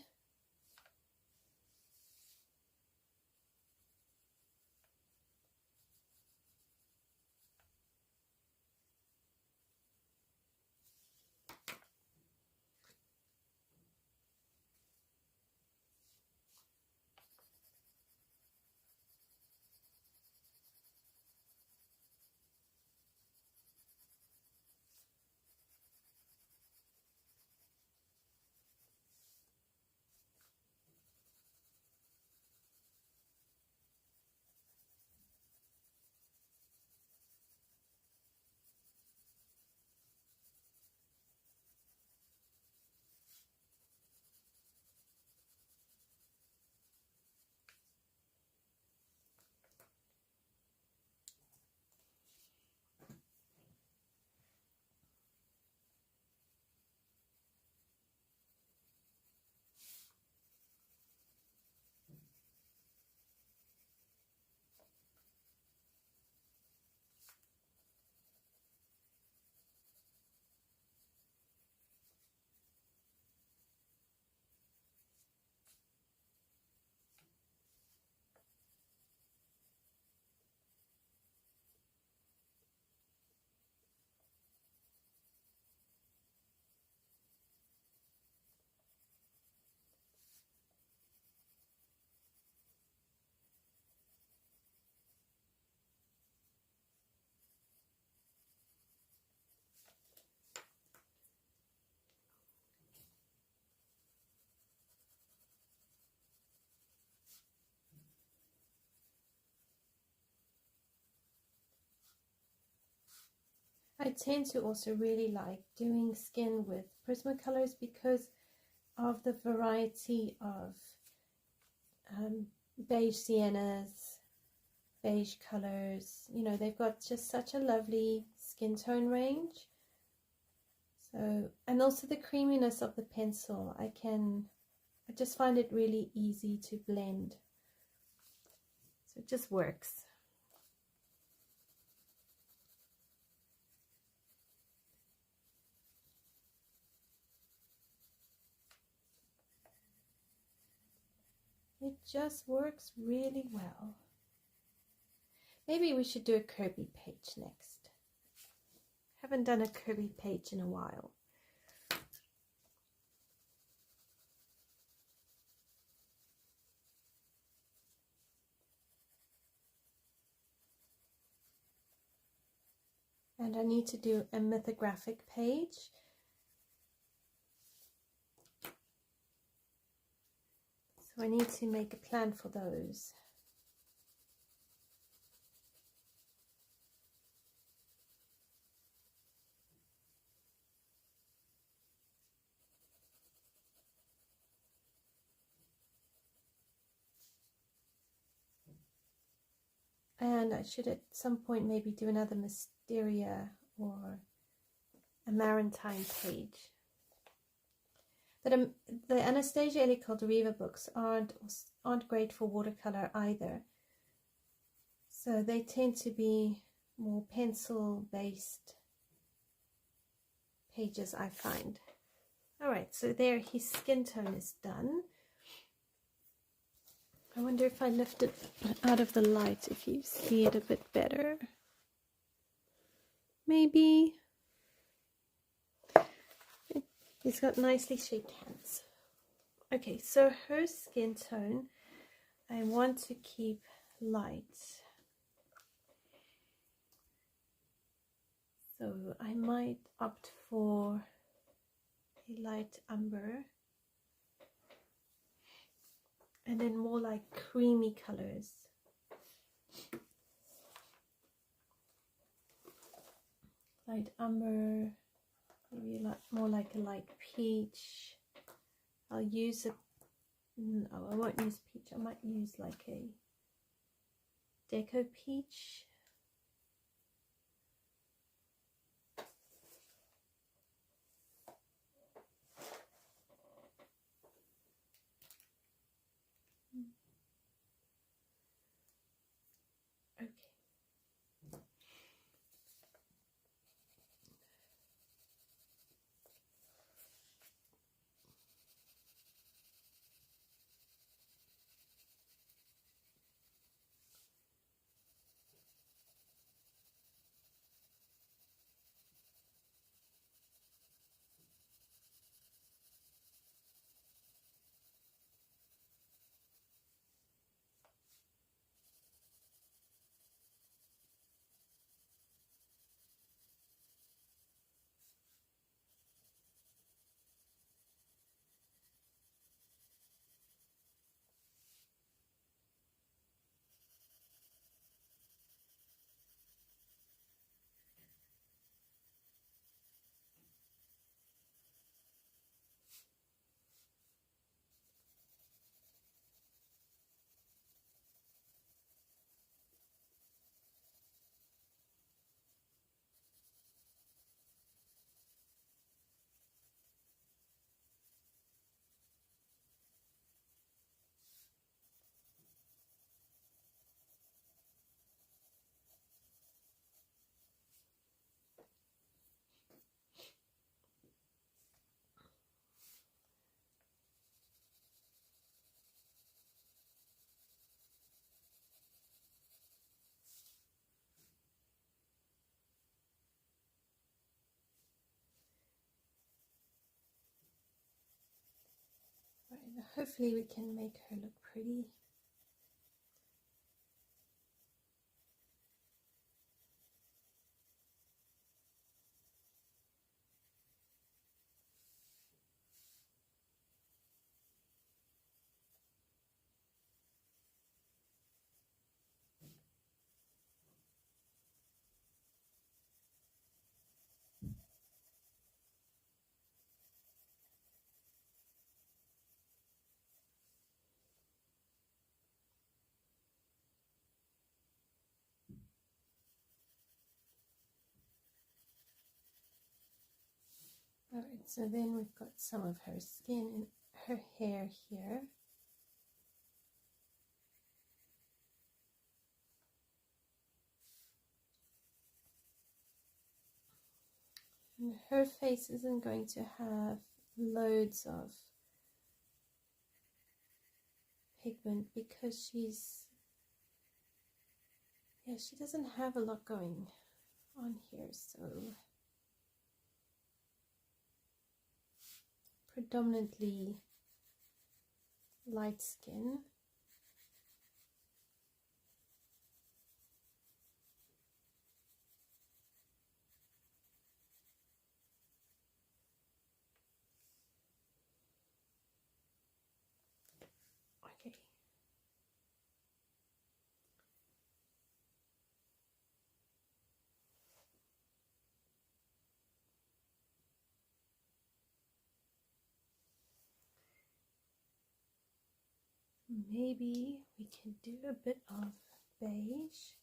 I tend to also really like doing skin with Prismacolors because of the variety of beige siennas, beige colors. You know, they've got just such a lovely skin tone range. So, and also the creaminess of the pencil, I just find it really easy to blend. So it just works. It just works really well. Maybe we should do a Kirby page next. Haven't done a Kirby page in a while. And I need to do a mythographic page. So I need to make a plan for those. And I should at some point maybe do another Mysteria or a Maritime page. But the Anastasia Elie Caldereva books aren't great for watercolor either. So they tend to be more pencil based pages, I find. Alright, so there his skin tone is done. I wonder if I lift it out of the light, if you see it a bit better. Maybe. He's got nicely shaped hands. Okay, so her skin tone, I want to keep light. So I might opt for a light umber. And then more like creamy colors. Light umber, maybe more like a light peach. I'll use no, I won't use peach. I might use like a Deco peach. Okay. Right, hopefully we can make her look pretty. Alright, so then we've got some of her skin and her hair here. And her face isn't going to have loads of pigment because she doesn't have a lot going on here, so predominantly light skin. Okay. Maybe we can do a bit of beige.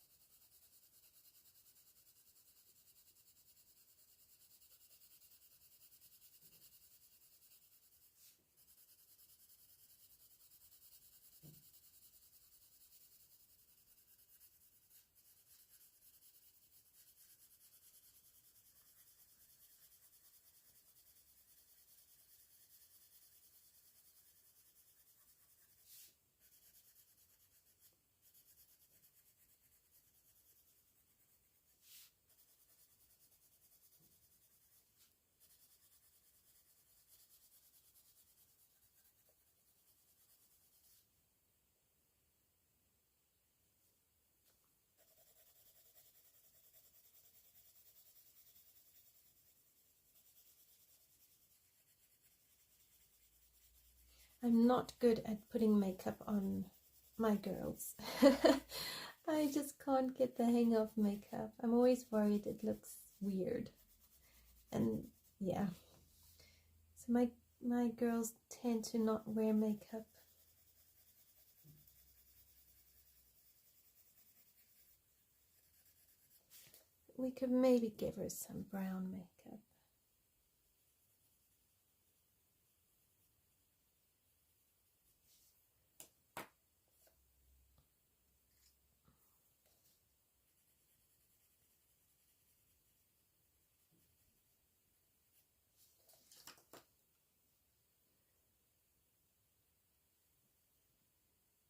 I'm not good at putting makeup on my girls. I just can't get the hang of makeup. I'm always worried it looks weird. And yeah. So my girls tend to not wear makeup. We could maybe give her some brown makeup.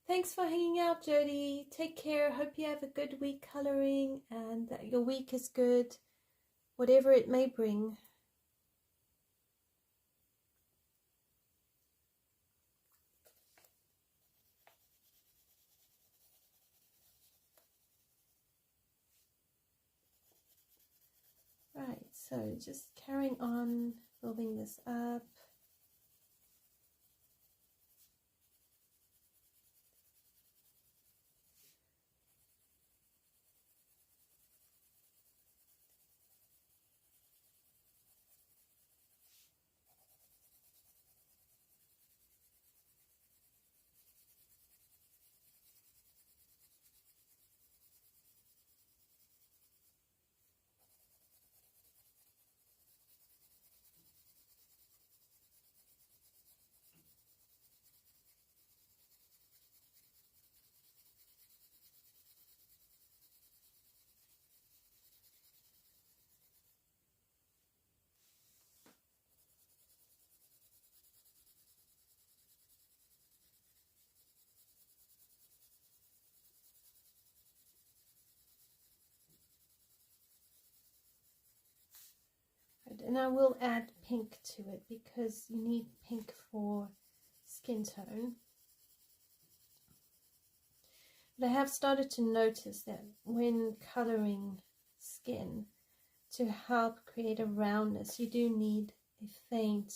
Thanks for hanging out, Jody. Take care. Hope you have a good week coloring and that your week is good, whatever it may bring. Right, so just carrying on, building this up. And I will add pink to it because you need pink for skin tone. But I have started to notice that when coloring skin, to help create a roundness, you do need a faint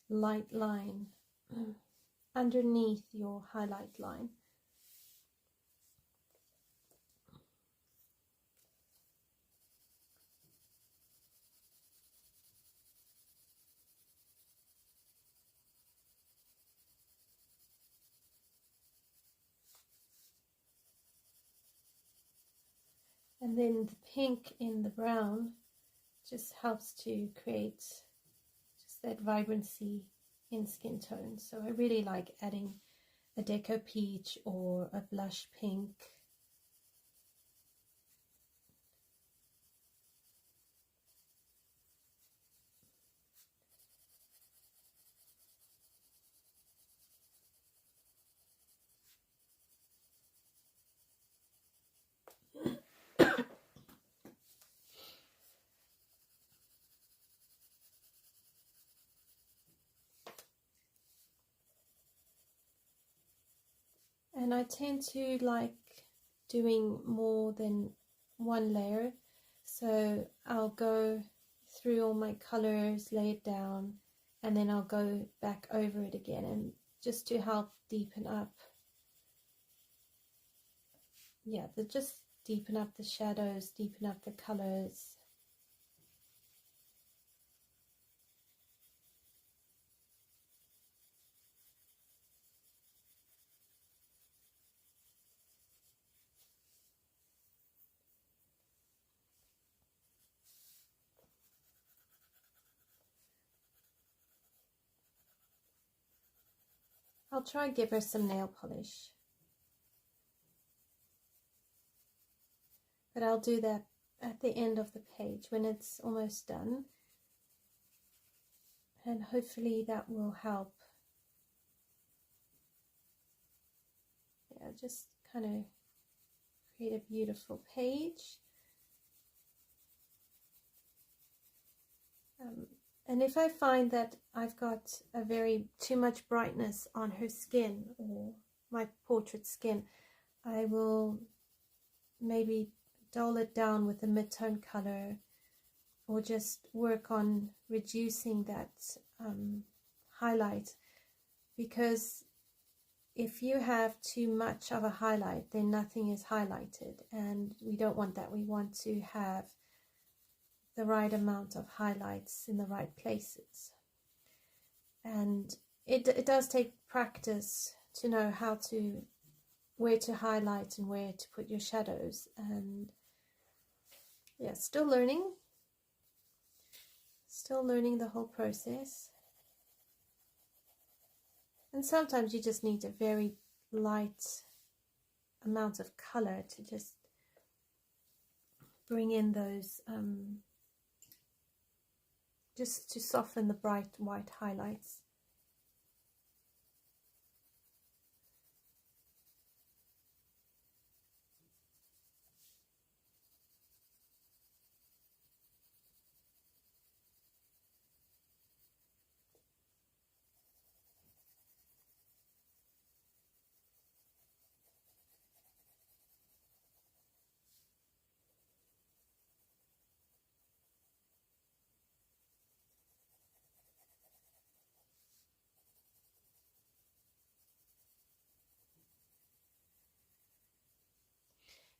light line underneath your highlight line. And then the pink in the brown just helps to create just that vibrancy in skin tone. So I really like adding a Deco Peach or a blush pink. and I tend to like doing more than one layer, so I'll go through all my colors, lay it down, and then I'll go back over it again, and just to help deepen up, yeah, just deepen up the shadows, deepen up the colors. I'll try and give her some nail polish, but I'll do that at the end of the page when it's almost done, and hopefully that will help. Yeah, just kind of create a beautiful page. And if I find that I've got a too much brightness on her skin or my portrait skin, I will maybe dull it down with a mid-tone color, or just work on reducing that highlight, because if you have too much of a highlight, then nothing is highlighted, and we don't want that. We want to have the right amount of highlights in the right places. And it does take practice to know where to highlight and where to put your shadows. And yeah, still learning the whole process. And sometimes you just need a very light amount of color to just bring in those just to soften the bright white highlights.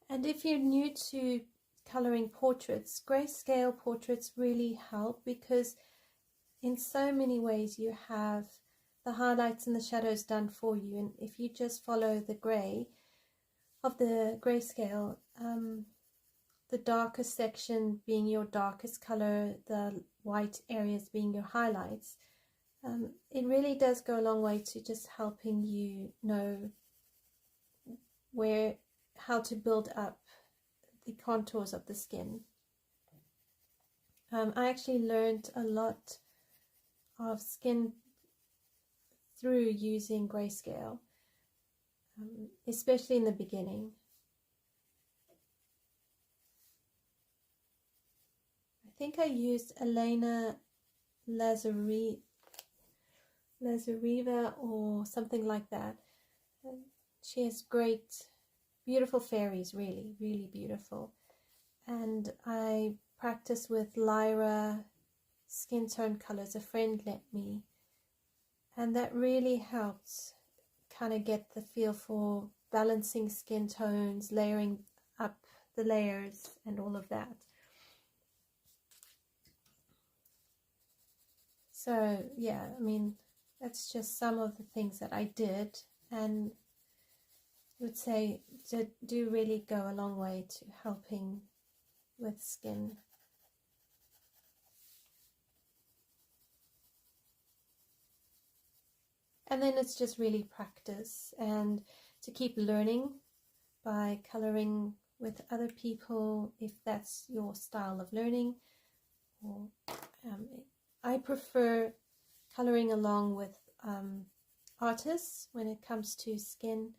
And if you're new to coloring portraits, grayscale portraits really help, because in so many ways you have the highlights and the shadows done for you. And if you just follow the gray of the grayscale, the darkest section being your darkest color, the white areas being your highlights, it really does go a long way to just helping you know how to build up the contours of the skin. I actually learned a lot of skin through using grayscale, especially in the beginning. I think I used Elena Lazareva or something like that. She has beautiful fairies, really, really beautiful. And I practice with Lyra skin tone colors, a friend lent me, and that really helped kind of get the feel for balancing skin tones, layering up the layers and all of that. So yeah, I mean, that's just some of the things that I did, and I would say do really go a long way to helping with skin. And then it's just really practice, and to keep learning by coloring with other people if that's your style of learning. Or I prefer coloring along with artists when it comes to skin,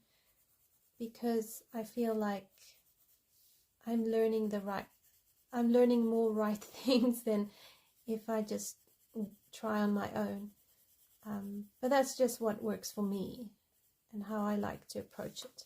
because I feel like I'm learning more right things than if I just try on my own. But that's just what works for me. and how I like to approach it.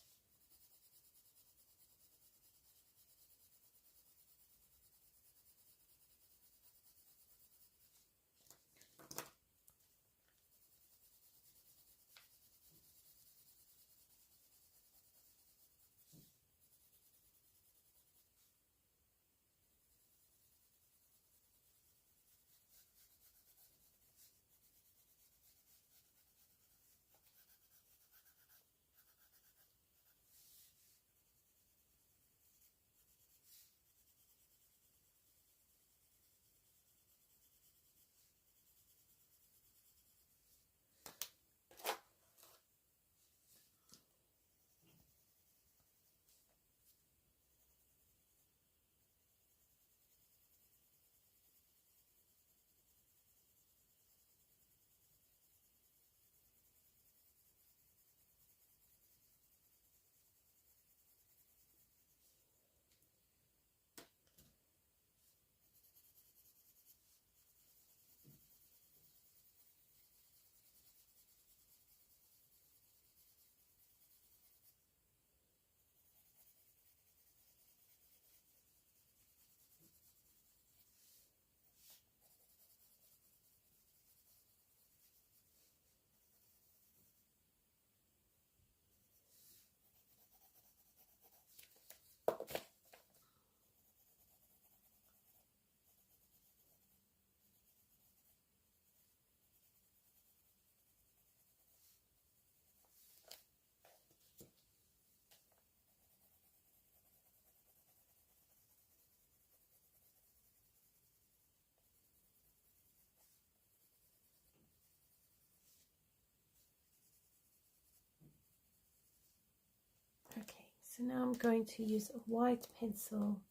Okay, so now I'm going to use a white pencil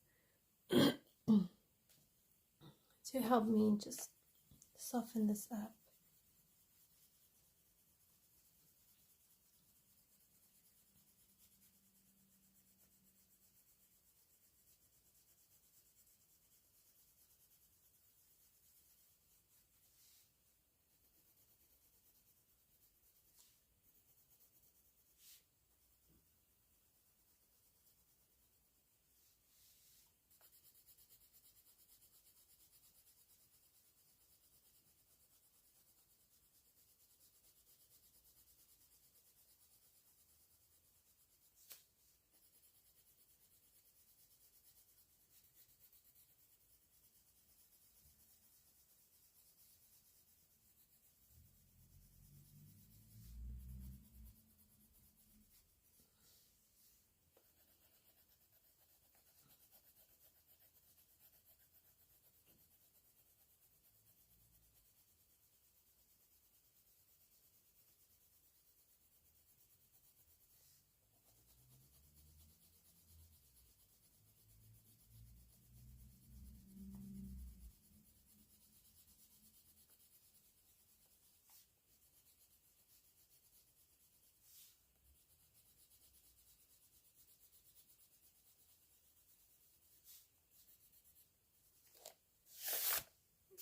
to help me just soften this up.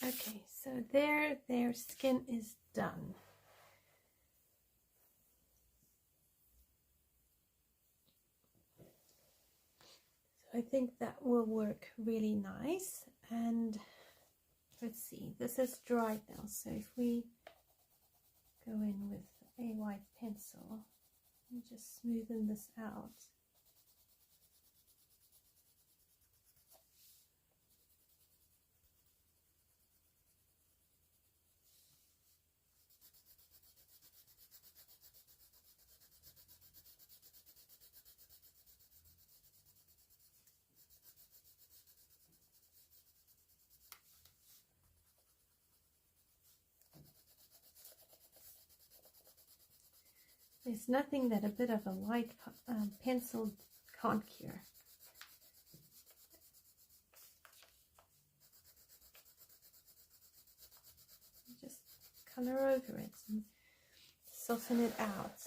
Okay, so their skin is done. So I think that will work really nice. And let's see, this is dried now, so if we go in with a white pencil and just smoothen this out. There's nothing that a bit of a white pencil can't cure. Just color over it and soften it out.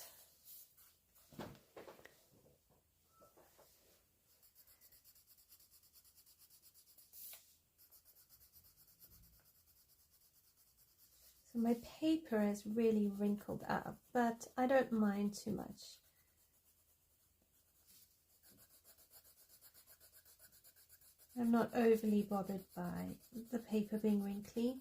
So my paper is really wrinkled up, but I don't mind too much. I'm not overly bothered by the paper being wrinkly.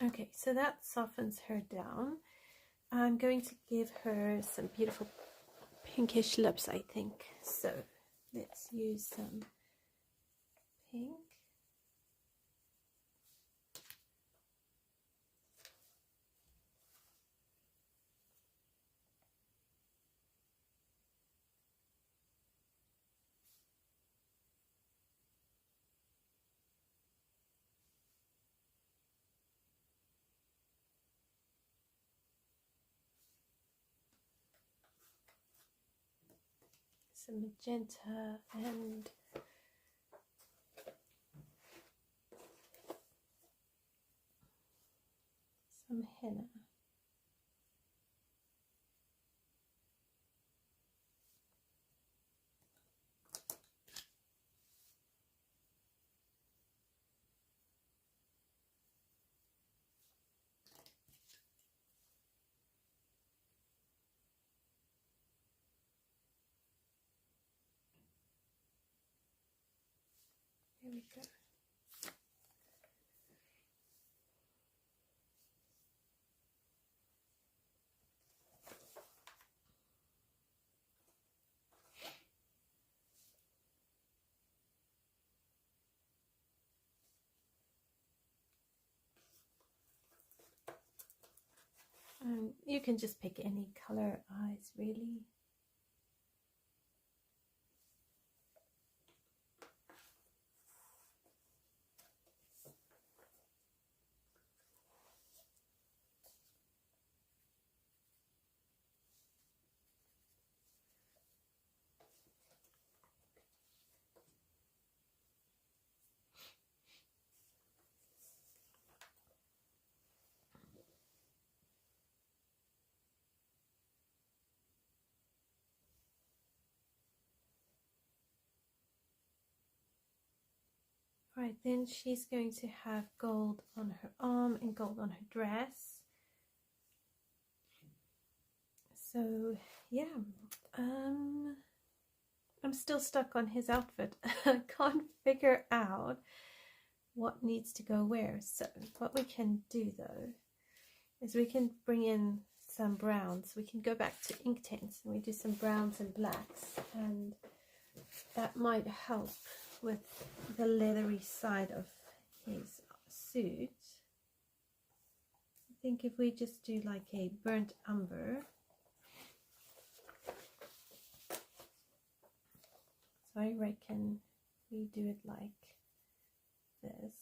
Okay, so that softens her down. I'm going to give her some beautiful pinkish lips, I think. So let's use some pink. Some magenta and some henna. There we go. You can just pick any color eyes, really. Right, then she's going to have gold on her arm and gold on her dress. So yeah, I'm still stuck on his outfit. I can't figure out what needs to go where. So what we can do though is we can bring in some browns. We can go back to Inktense and we do some browns and blacks, and that might help with the leathery side of his suit. I think if we just do like a burnt umber. So I reckon we do it like this.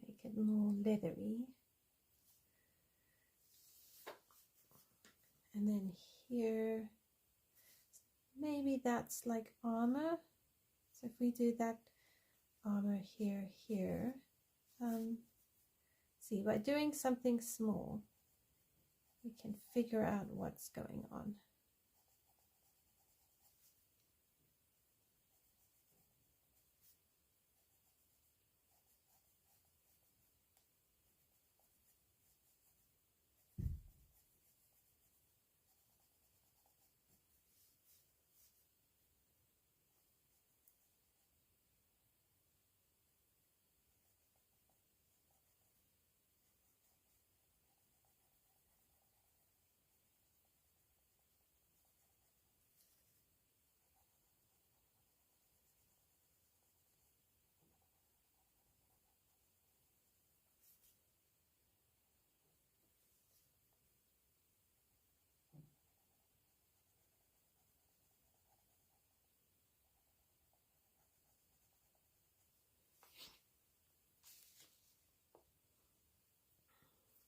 Make it more leathery. And then here, maybe that's like armor. So if we do that armor here, see, by doing something small, we can figure out what's going on.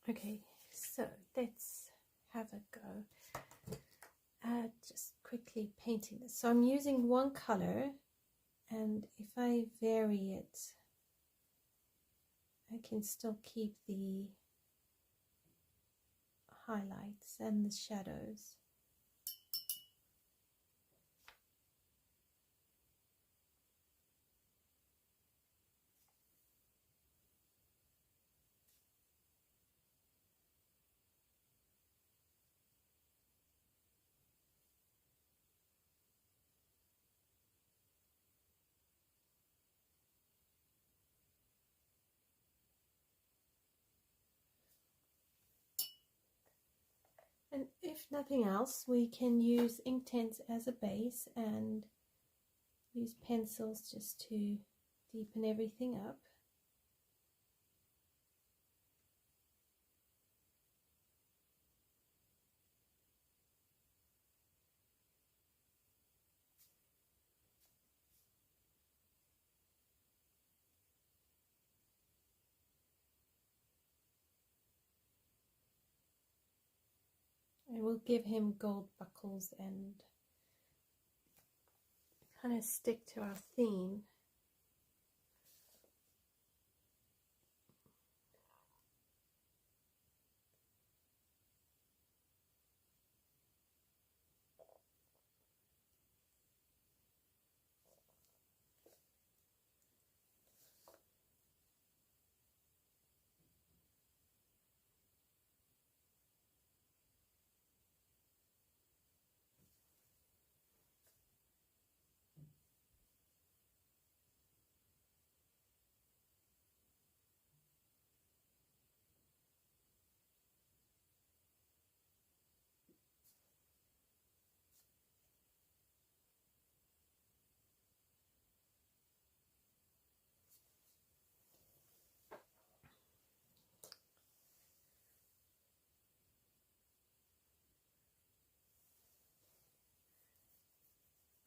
Okay, so let's have a go at just quickly painting this. So I'm using one color, and if I vary it, I can still keep the highlights and the shadows. And if nothing else, we can use Inktense as a base and use pencils just to deepen everything up. And we'll give him gold buckles and kind of stick to our theme.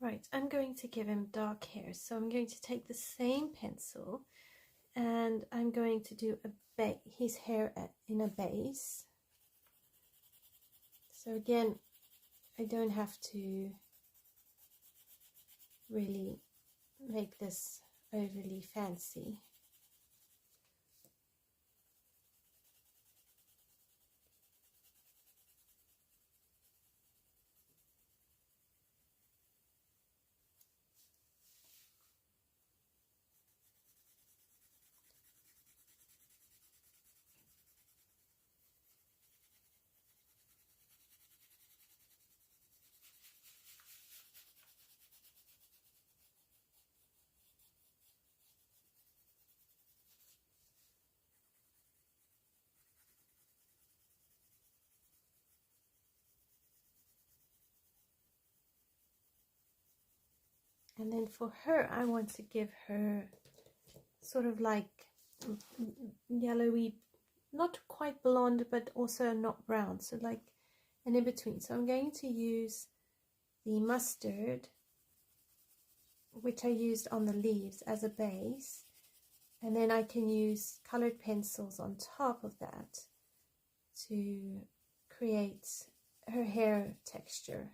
Right, I'm going to give him dark hair, so I'm going to take the same pencil and I'm going to do his hair in a base. So again, I don't have to really make this overly fancy. And then for her, I want to give her sort of like yellowy, not quite blonde, but also not brown. So like an in-between. So I'm going to use the mustard, which I used on the leaves, as a base. And then I can use colored pencils on top of that to create her hair texture.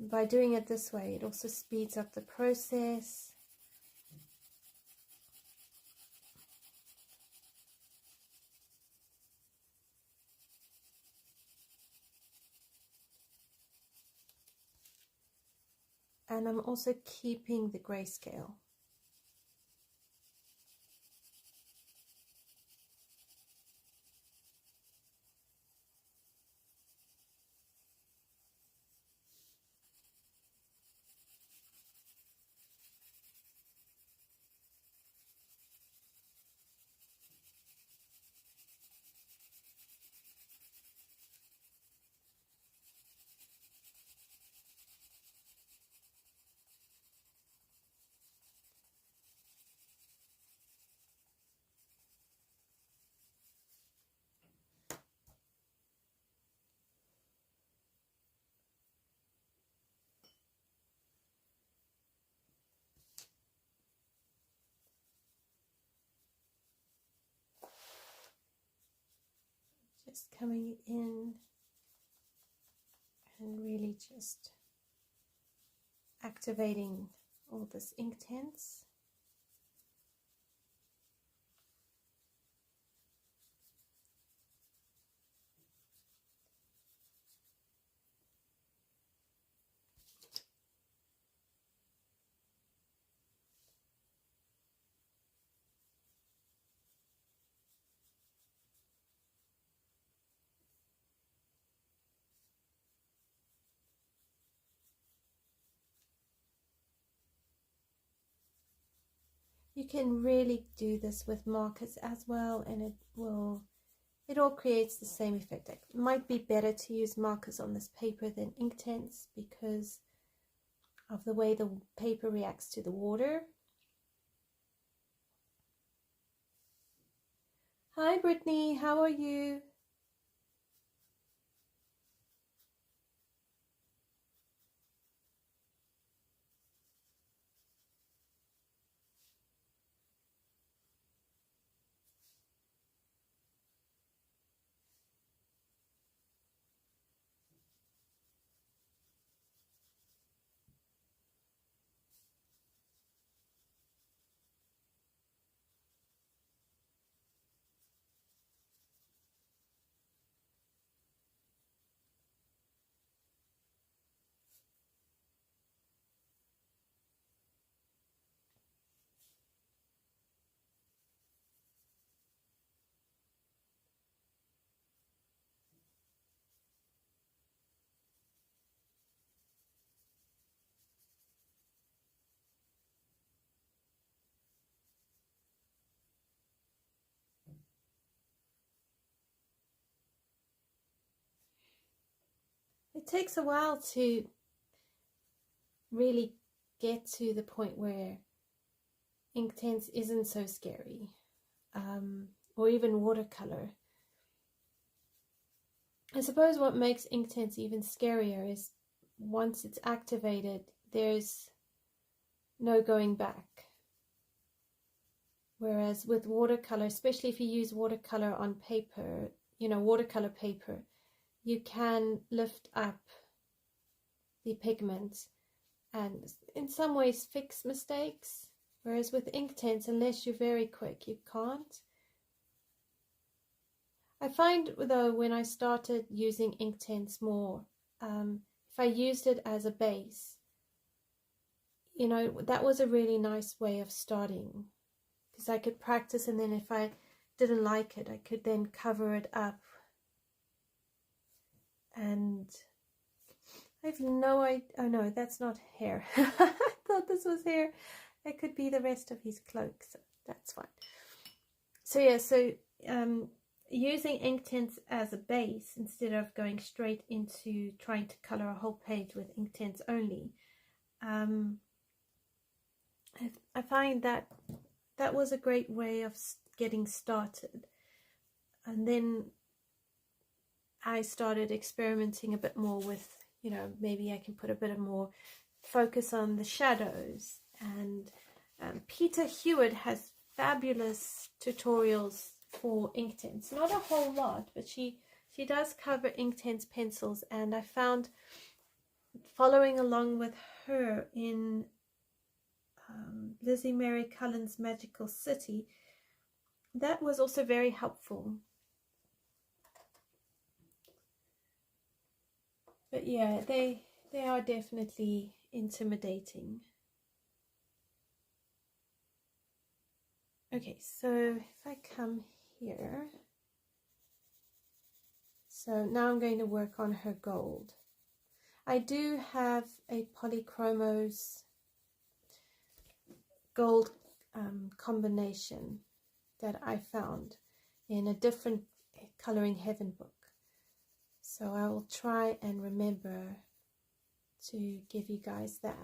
By doing it this way, it also speeds up the process. And I'm also keeping the grayscale. just coming in and really just activating all this Inktense. You can really do this with markers as well, and it all creates the same effect. It might be better to use markers on this paper than Inktense because of the way the paper reacts to the water. Hi Brittany, how are you? It takes a while to really get to the point where Inktense isn't so scary, or even watercolor. I suppose what makes Inktense even scarier is once it's activated, there's no going back. Whereas with watercolor, especially if you use watercolor on paper, watercolor paper, you can lift up the pigment and in some ways fix mistakes. Whereas with Inktense, unless you're very quick, you can't. I find though when I started using Inktense more, if I used it as a base, that was a really nice way of starting, because I could practice, and then if I didn't like it, I could then cover it up. And I have no idea. Oh no, that's not hair. I thought this was hair. It could be the rest of his cloak, so that's fine. So yeah, using Inktense as a base instead of going straight into trying to color a whole page with Inktense only, I find that was a great way of getting started. And then I started experimenting a bit more with, maybe I can put a bit of more focus on the shadows. And Peter Hewitt has fabulous tutorials for Inktense. Not a whole lot, but she does cover Inktense pencils, and I found following along with her in Lizzie Mary Cullen's Magical City, that was also very helpful. But yeah, they are definitely intimidating. Okay, so if I come here, so now I'm going to work on her gold. I do have a Polychromos gold combination that I found in a different Coloring Heaven book. So I will try and remember to give you guys that.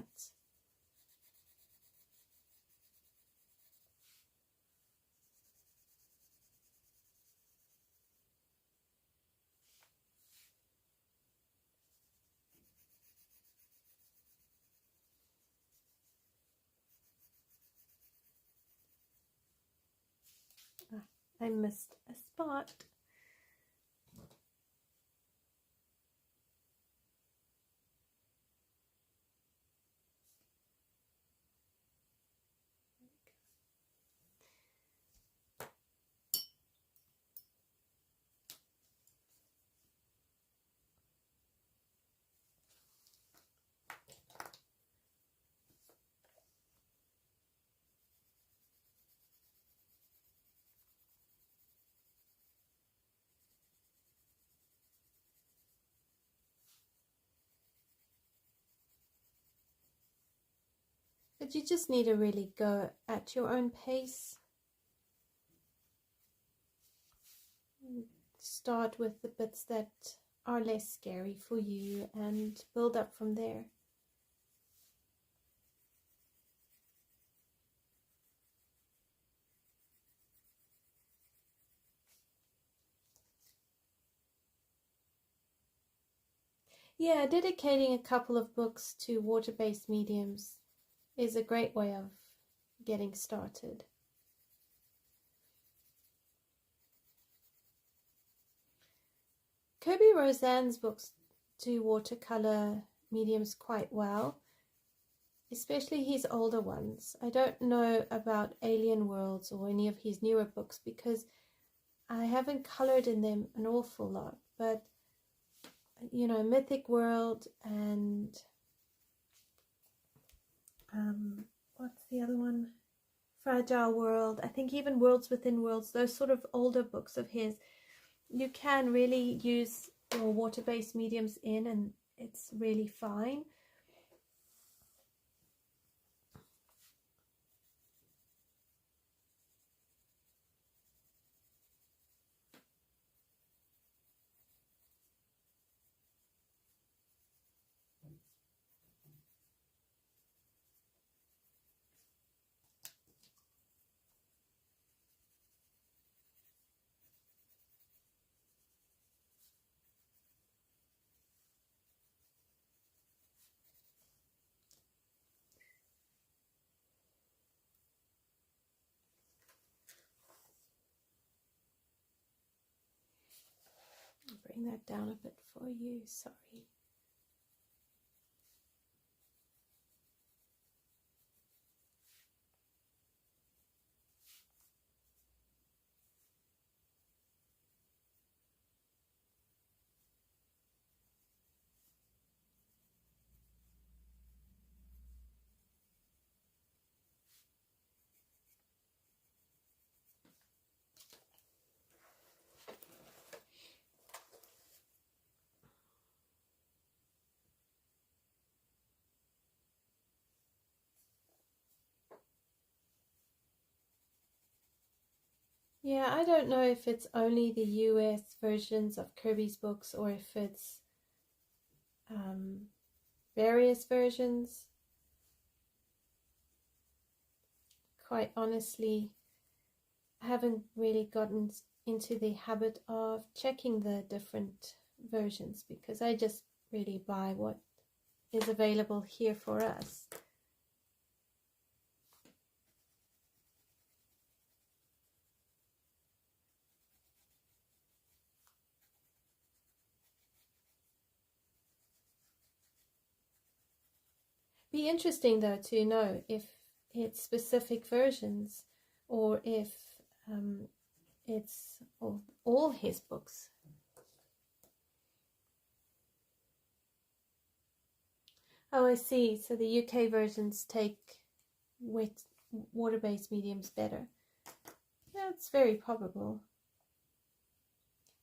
I missed a spot. But you just need to really go at your own pace. Start with the bits that are less scary for you and build up from there. Yeah, dedicating a couple of books to water-based mediums is a great way of getting started. Kirby Roseanne's books do watercolor mediums quite well, especially his older ones. I don't know about Alien Worlds or any of his newer books because I haven't colored in them an awful lot, but you know, Mythic World and what's the other one? Fragile World. I think even Worlds Within Worlds, those sort of older books of his, you can really use your water-based mediums in and it's really fine. Bring that down a bit for you, sorry. Yeah, I don't know if it's only the US versions of Kirby's books or if it's various versions. Quite honestly, I haven't really gotten into the habit of checking the different versions because I just really buy what is available here for us. Be interesting though to know if it's specific versions or if it's all his books. Oh, I see. So the UK versions take wet water-based mediums better. Yeah, it's very probable.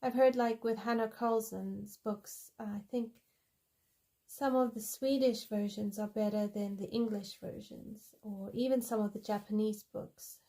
I've heard like with Hannah Carlson's books, I think some of the Swedish versions are better than the English versions, or even some of the Japanese books.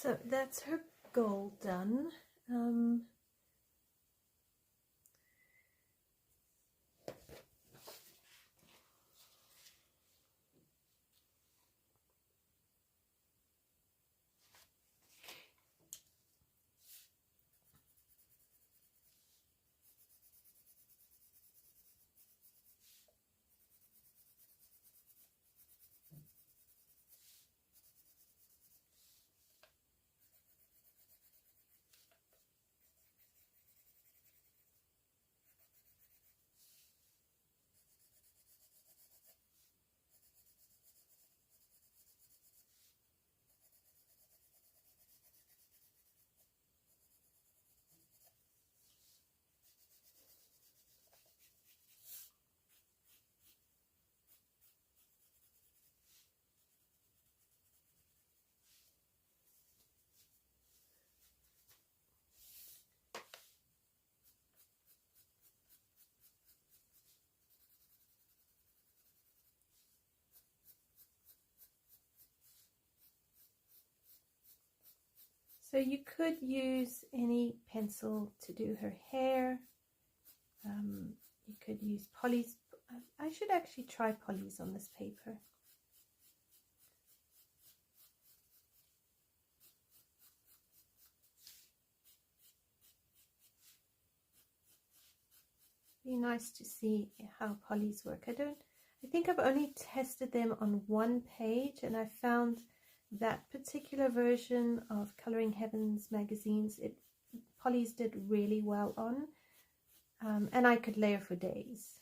So that's her gold done. So you could use any pencil to do her hair. You could use polys. I should actually try polys on this paper. Be nice to see how polys work. I think I've only tested them on one page, and I found that particular version of Coloring Heavens magazines, polys did really well on, and I could layer for days.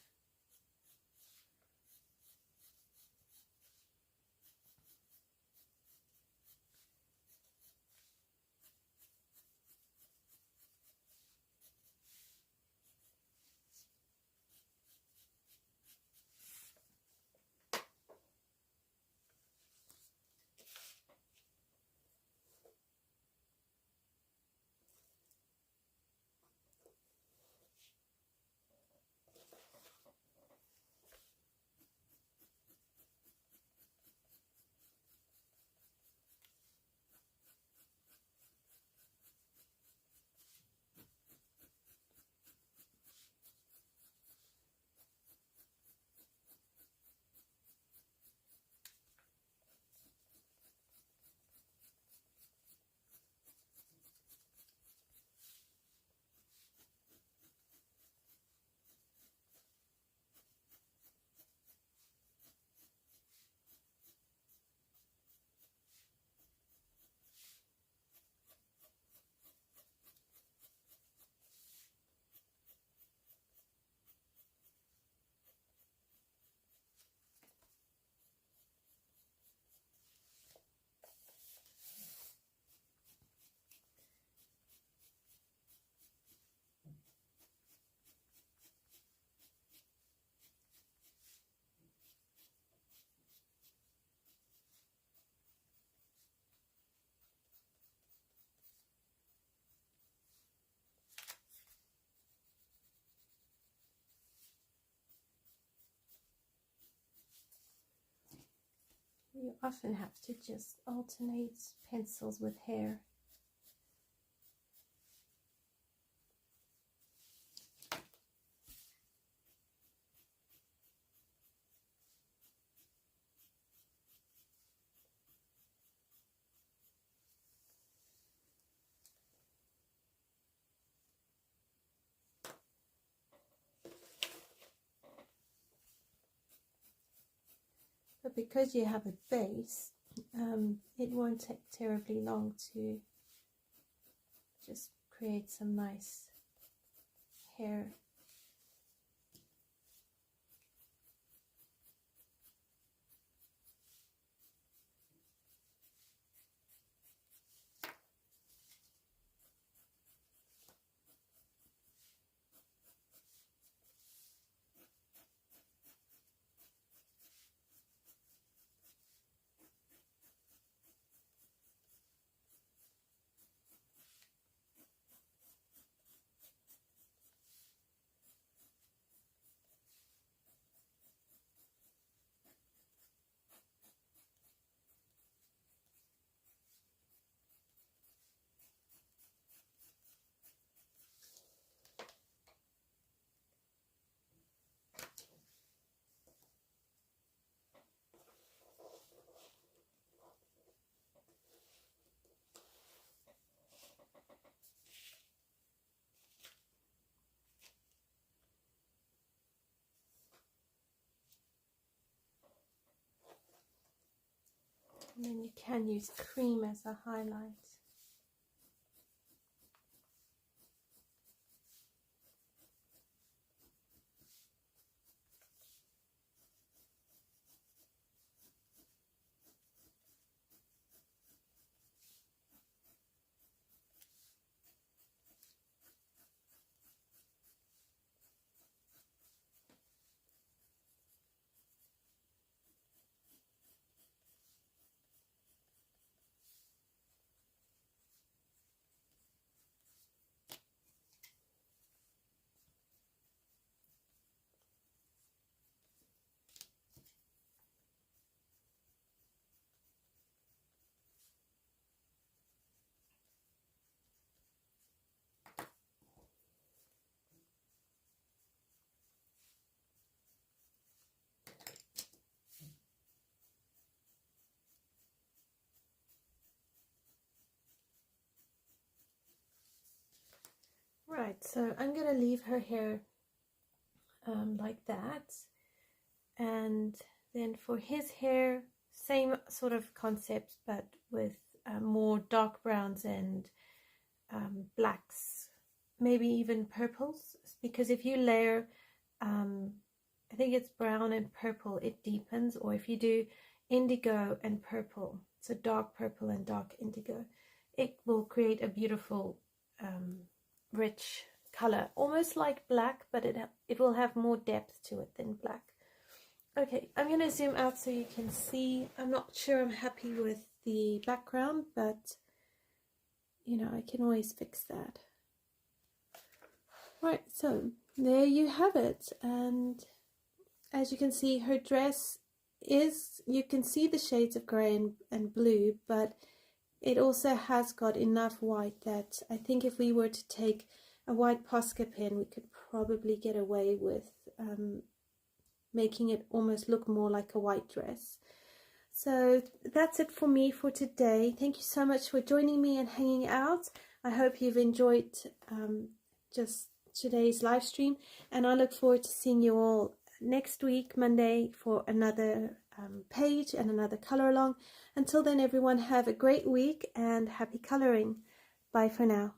You often have to just alternate pencils with hair. But because you have a base, it won't take terribly long to just create some nice hair. And then you can use cream as a highlight. Right, so I'm going to leave her hair like that, and then for his hair, same sort of concept, but with more dark browns and blacks, maybe even purples, because if you layer, I think it's brown and purple, it deepens, or if you do indigo and purple, so dark purple and dark indigo, it will create a beautiful rich color, almost like black, but it will have more depth to it than black. Okay, I'm going to zoom out so you can see. I'm not sure I'm happy with the background, but you know, I can always fix that. Right, so there you have it, and as you can see, her dress is, you can see the shades of grey and blue, but it also has got enough white that I think if we were to take a white Posca pen, we could probably get away with making it almost look more like a white dress. So that's it for me for today. Thank you so much for joining me and hanging out. I hope you've enjoyed just today's live stream, and I look forward to seeing you all next week, Monday, for another page and another color along. Until then, everyone, have a great week and happy coloring. Bye for now.